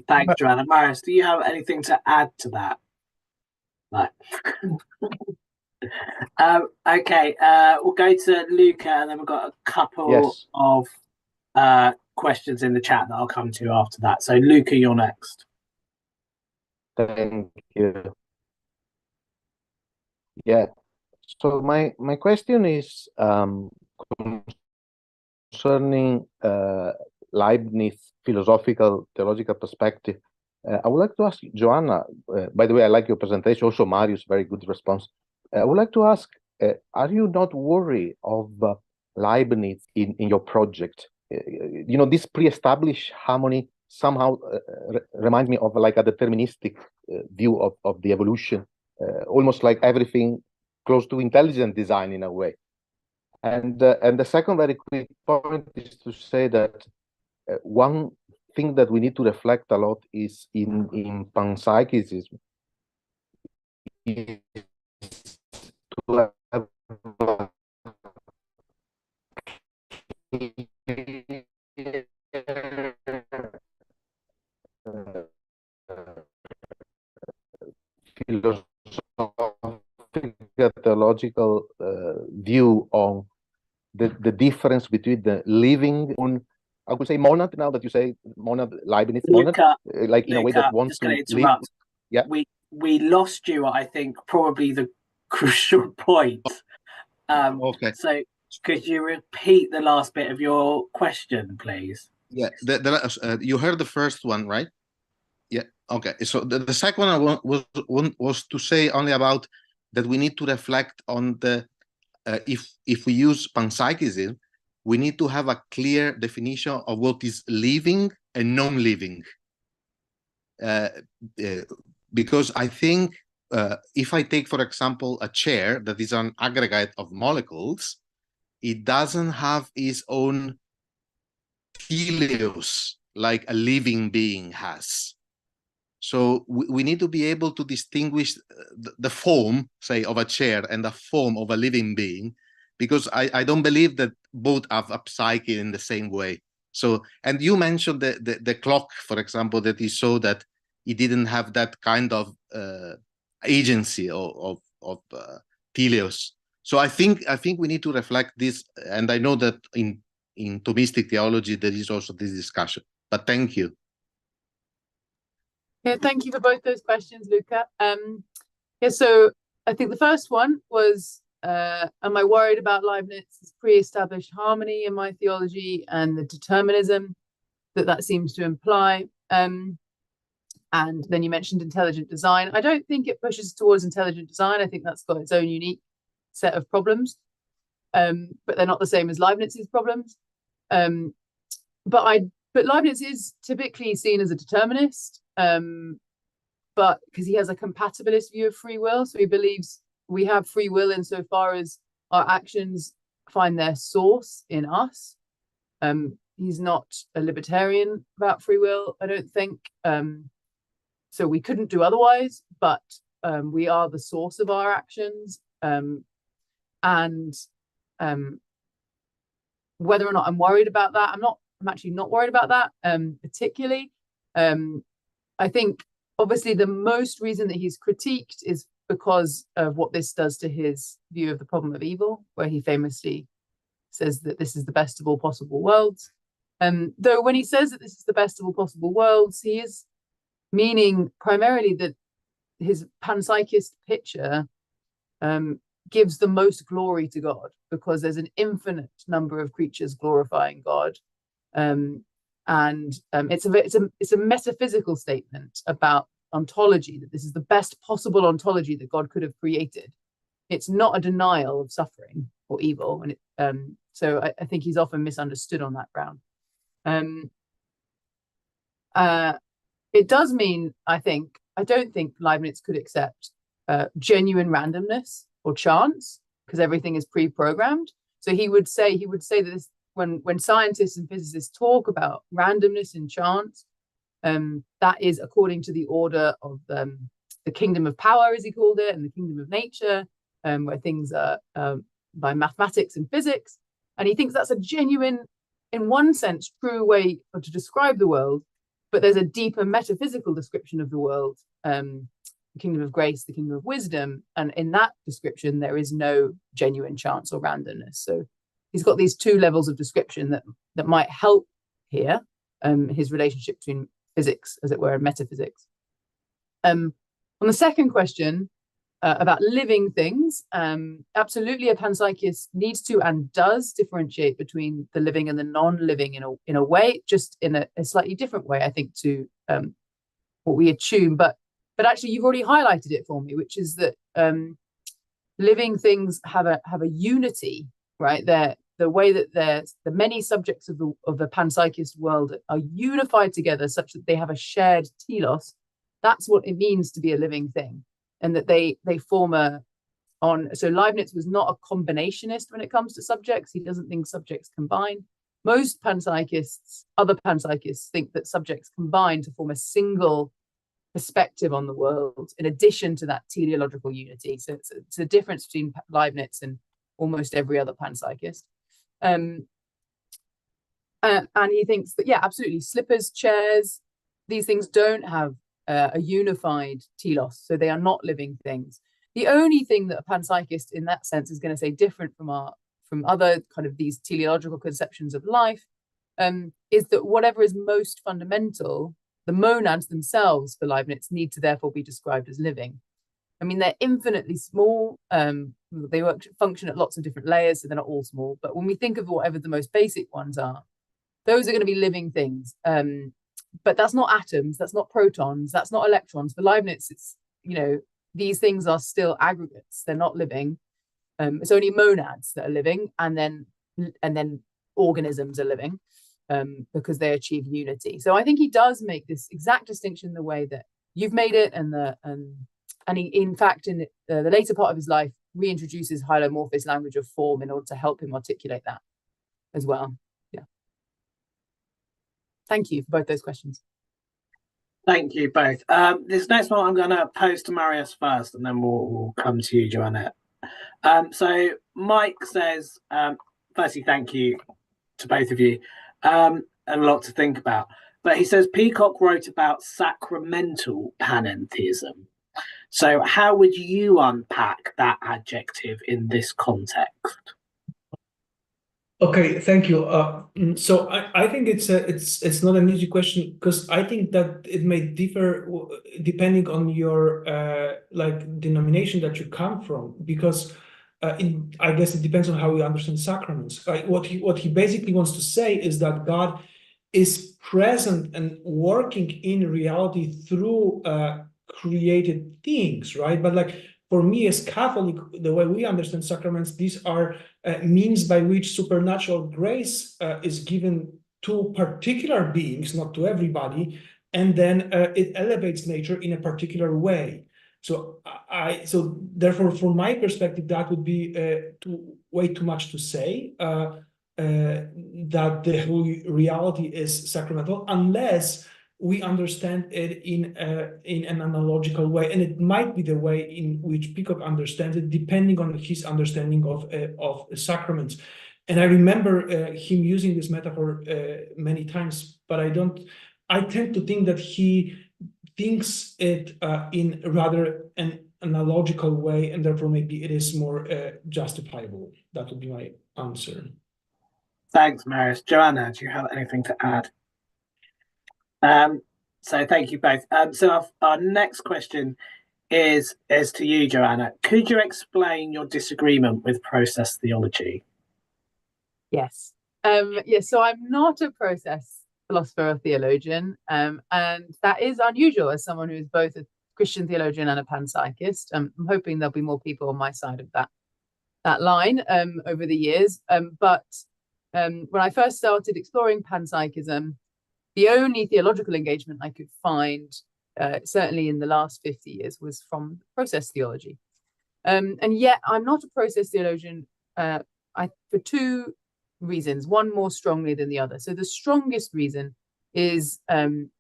Thanks, Joanna. Mariusz, do you have anything to add to that? No. Okay, we'll go to Luca, and then we've got a couple of questions in the chat that I'll come to after that. So, Luca, you're next. Thank you. Yeah. So my question is concerning Leibniz philosophical theological perspective. I would like to ask Joanna. By the way, I like your presentation. Also, Mariusz, very good response. I would like to ask: are you not worried of Leibniz in your project? This pre-established harmony somehow reminds me of like a deterministic view of the evolution, almost like everything close to intelligent design in a way. And the second very quick point is to say that one think that we need to reflect a lot is in panpsychism. To have theological view on the difference between the living, I would say monad, now that you say monad, Leibniz monad, like in a way that wants to live. Yeah, we lost you. I think probably the crucial point. Okay. So could you repeat the last bit of your question, please? Yeah, you heard the first one, right? Yeah. Okay. So the second one was to say only about that we need to reflect on the if we use panpsychism, we need to have a clear definition of what is living and non-living. Because I think if I take, for example, a chair that is an aggregate of molecules, it doesn't have its own teleos like a living being has. So we need to be able to distinguish the form, say, of a chair and the form of a living being, because I don't believe that both have a psyche in the same way. So, and you mentioned the clock, for example, that you saw that it didn't have that kind of agency of teleos. So I think we need to reflect this, and I know that in Thomistic theology there is also this discussion. But thank you. Yeah, thank you for both those questions, Luca. Yeah, so I think the first one was, am I worried about Leibniz's pre-established harmony in my theology and the determinism that seems to imply? And then you mentioned intelligent design. I don't think it pushes towards intelligent design. I think that's got its own unique set of problems, but they're not the same as Leibniz's problems. But Leibniz is typically seen as a determinist, but because he has a compatibilist view of free will, so he believes we have free will insofar as our actions find their source in us. He's not a libertarian about free will, I don't think. So we couldn't do otherwise, but we are the source of our actions. And whether or not I'm worried about that, I'm actually not worried about that particularly. I think obviously the most reason that he's critiqued is because of what this does to his view of the problem of evil, where he famously says that this is the best of all possible worlds. Though when he says that this is the best of all possible worlds, he is meaning primarily that his panpsychist picture gives the most glory to God, because there's an infinite number of creatures glorifying God. It's a metaphysical statement about ontology, that this is the best possible ontology that God could have created. It's not a denial of suffering or evil, and so I think he's often misunderstood on that ground. It does mean, I don't think Leibniz could accept genuine randomness or chance, because everything is pre-programmed. So he would say that this, when scientists and physicists talk about randomness and chance, that is according to the order of the kingdom of power, as he called it, and the kingdom of nature, where things are by mathematics and physics. And he thinks that's a genuine, in one sense, true way to describe the world. But there's a deeper metaphysical description of the world, the kingdom of grace, the kingdom of wisdom. And in that description, there is no genuine chance or randomness. So he's got these two levels of description that might help here, his relationship between physics, as it were, and metaphysics. On the second question about living things, absolutely a panpsychist needs to and does differentiate between the living and the non-living in a way, just in a slightly different way, I think, to what we assume. But actually, you've already highlighted it for me, which is that living things have a unity, right? The way that the many subjects of the panpsychist world are unified together such that they have a shared telos. That's what it means to be a living thing, and that they form so Leibniz was not a combinationist when it comes to subjects. He doesn't think subjects combine. most panpsychists, other panpsychists, think that subjects combine to form a single perspective on the world in addition to that teleological unity. So it's a difference between Leibniz and almost every other panpsychist. And he thinks that, yeah, absolutely, slippers, chairs, these things don't have a unified telos, so they are not living things. The only thing that a panpsychist in that sense is going to say different from other kind of these teleological conceptions of life is that whatever is most fundamental, the monads themselves for Leibniz need to therefore be described as living. I mean, they're infinitely small. They function at lots of different layers, so they're not all small. But when we think of whatever the most basic ones are, those are going to be living things. But that's not atoms, that's not protons, that's not electrons. For Leibniz, it's, you know, these things are still aggregates. They're not living. It's only monads that are living, and then organisms are living because they achieve unity. So I think he does make this exact distinction the way that you've made it, and he, in fact, in the later part of his life, reintroduces hylomorphous language of form in order to help him articulate that as well. Yeah. Thank you for both those questions. Thank you both. This next one I'm going to pose to Mariusz first, and then we'll come to you, Joanna. So Mike says, firstly, thank you to both of you. A lot to think about. But he says Peacocke wrote about sacramental panentheism. So how would you unpack that adjective in this context? Okay, thank you. So I think it's not an easy question, because I think that it may differ depending on your like denomination that you come from, because I guess it depends on how you understand sacraments. What he basically wants to say is that God is present and working in reality through created things, right? But like for me as Catholic, the way we understand sacraments, these are means by which supernatural grace is given to particular beings, not to everybody, and then it elevates nature in a particular way. So so therefore, from my perspective, that would be way too much to say that the whole reality is sacramental, unless we understand it in an analogical way, and it might be the way in which Peacocke understands it, depending on his understanding of sacraments. And I remember him using this metaphor many times, but I tend to think that he thinks it in rather an analogical way, and therefore maybe it is more justifiable. That would be my answer. Thanks, Mariusz. Joanna, do you have anything to add? So thank you both. So our next question is to you, Joanna. Could you explain your disagreement with process theology? Yes. Yes. So I'm not a process philosopher or theologian, and that is unusual as someone who is both a Christian theologian and a panpsychist. I'm hoping there'll be more people on my side of that line over the years. But when I first started exploring panpsychism, the only theological engagement I could find, certainly in the last 50 years, was from process theology. And yet I'm not a process theologian for two reasons, one more strongly than the other. So the strongest reason is it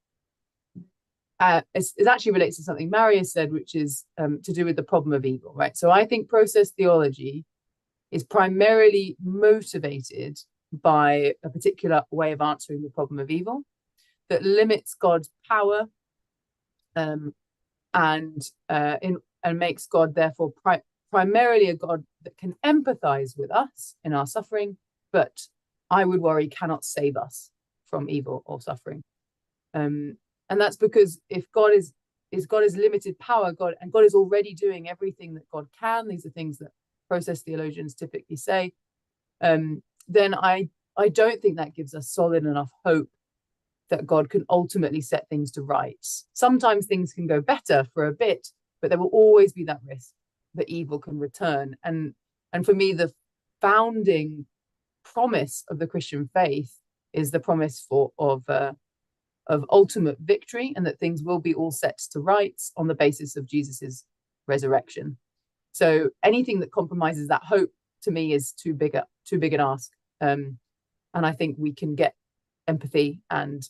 actually relates to something Mariusz said, which is to do with the problem of evil, right? So I think process theology is primarily motivated by a particular way of answering the problem of evil that limits God's power and makes God therefore primarily a God that can empathize with us in our suffering, but I would worry cannot save us from evil or suffering. And that's because if God is limited power, God is already doing everything that God can. These are things that process theologians typically say. Then I don't think that gives us solid enough hope that God can ultimately set things to rights. Sometimes things can go better for a bit, but there will always be that risk that evil can return. And for me, the founding promise of the Christian faith is the promise of ultimate victory, and that things will be all set to rights on the basis of Jesus's resurrection. So anything that compromises that hope, to me, is too big an ask. And I think we can get empathy and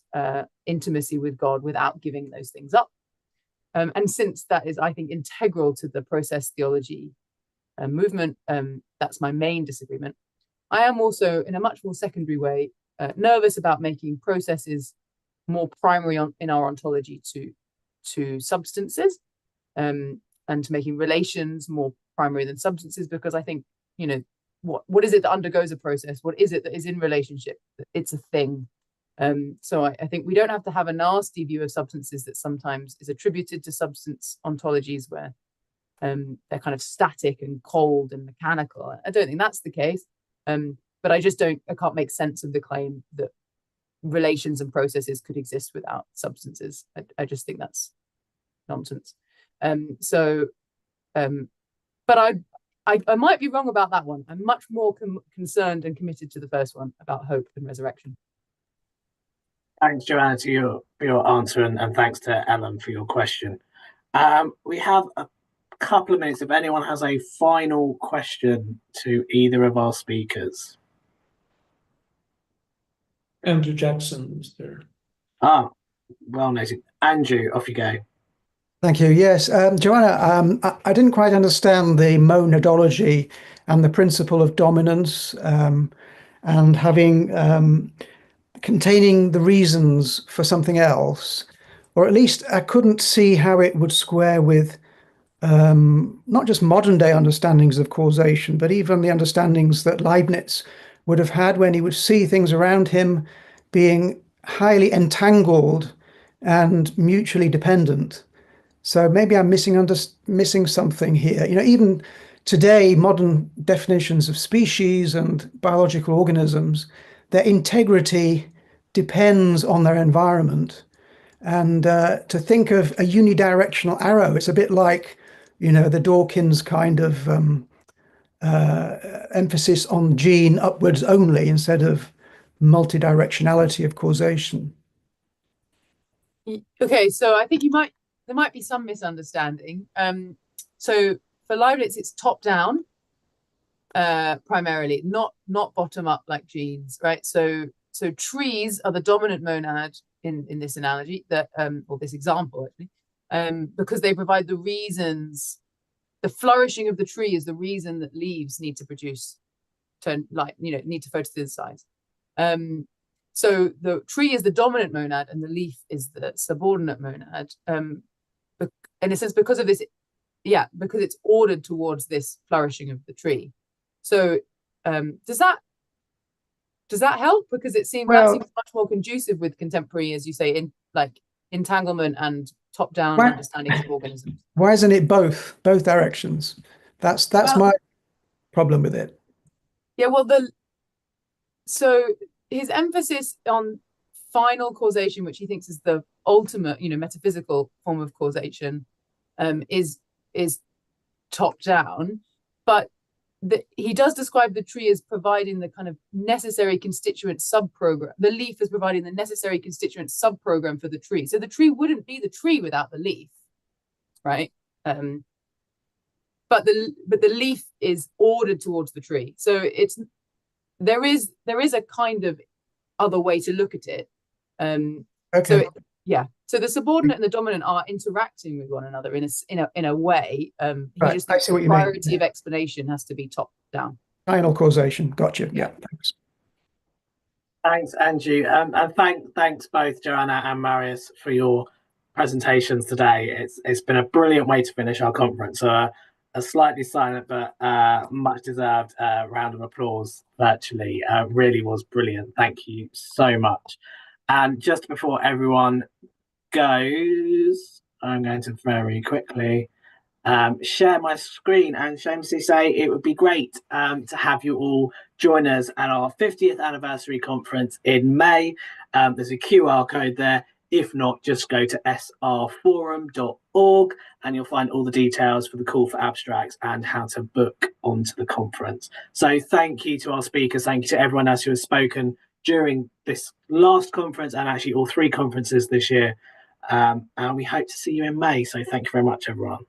intimacy with God without giving those things up. And since that is, I think, integral to the process theology movement, that's my main disagreement. I am also, in a much more secondary way, nervous about making processes more primary in our ontology to substances, and to making relations more primary than substances, because I think, you know, what is it that undergoes a process? What is it that is in relationship? It's a thing. So I think we don't have to have a nasty view of substances that sometimes is attributed to substance ontologies where they're kind of static and cold and mechanical. I don't think that's the case. But I can't make sense of the claim that relations and processes could exist without substances. I just think that's nonsense. But I might be wrong about that one. I'm much more concerned and committed to the first one about hope and resurrection. Thanks, Joanna, for your answer, and thanks to Ellen for your question. We have a couple of minutes if anyone has a final question to either of our speakers. Andrew Jackson is there. Ah, well noted. Andrew, off you go. Thank you. Yes, Joanna, I didn't quite understand the monadology and the principle of dominance, and having containing the reasons for something else, or at least I couldn't see how it would square with not just modern day understandings of causation, but even the understandings that Leibniz would have had when he would see things around him being highly entangled and mutually dependent. So maybe I'm missing something here. You know, even today, modern definitions of species and biological organisms, their integrity depends on their environment. And to think of a unidirectional arrow, it's a bit like, you know, the Dawkins kind of emphasis on gene upwards only instead of multidirectionality of causation. Okay, so I think there might be some misunderstanding. So for Leibniz, it's top down, primarily, not bottom up like genes, right? So trees are the dominant monad in this analogy, that or this example actually, because they provide the reasons. The flourishing of the tree is the reason that leaves need to produce need to photosynthesize. So the tree is the dominant monad and the leaf is the subordinate monad. In a sense, because of this, because it's ordered towards this flourishing of the tree. So does that help? Because that seems much more conducive with contemporary, as you say, in like entanglement and top-down understandings of organisms. Why isn't it both directions? That's my problem with it. Yeah, well, so his emphasis on final causation, which he thinks is the ultimate, metaphysical form of causation, is top down, but he does describe the tree as providing the kind of necessary constituent subprogram. The leaf is providing the necessary constituent subprogram for the tree. So the tree wouldn't be the tree without the leaf, right? But the leaf is ordered towards the tree. So there is a kind of other way to look at it. Okay. So the subordinate and the dominant are interacting with one another in a way. Right, I see what you mean. The priority of explanation has to be top down. Final causation. Gotcha. Yeah. Thanks. Thanks, Andrew. And thanks both Joanna and Mariusz for your presentations today. It's been a brilliant way to finish our conference. So a slightly silent but much deserved round of applause virtually. Really was brilliant. Thank you so much. And just before everyone goes, I'm going to very quickly share my screen and shamelessly say it would be great to have you all join us at our 50th anniversary conference in May. There's a QR code there. If not, just go to srforum.org and you'll find all the details for the call for abstracts and how to book onto the conference. So thank you to our speakers. Thank you to everyone else who has spoken during this last conference and actually all three conferences this year. And we hope to see you in May. So thank you very much, everyone.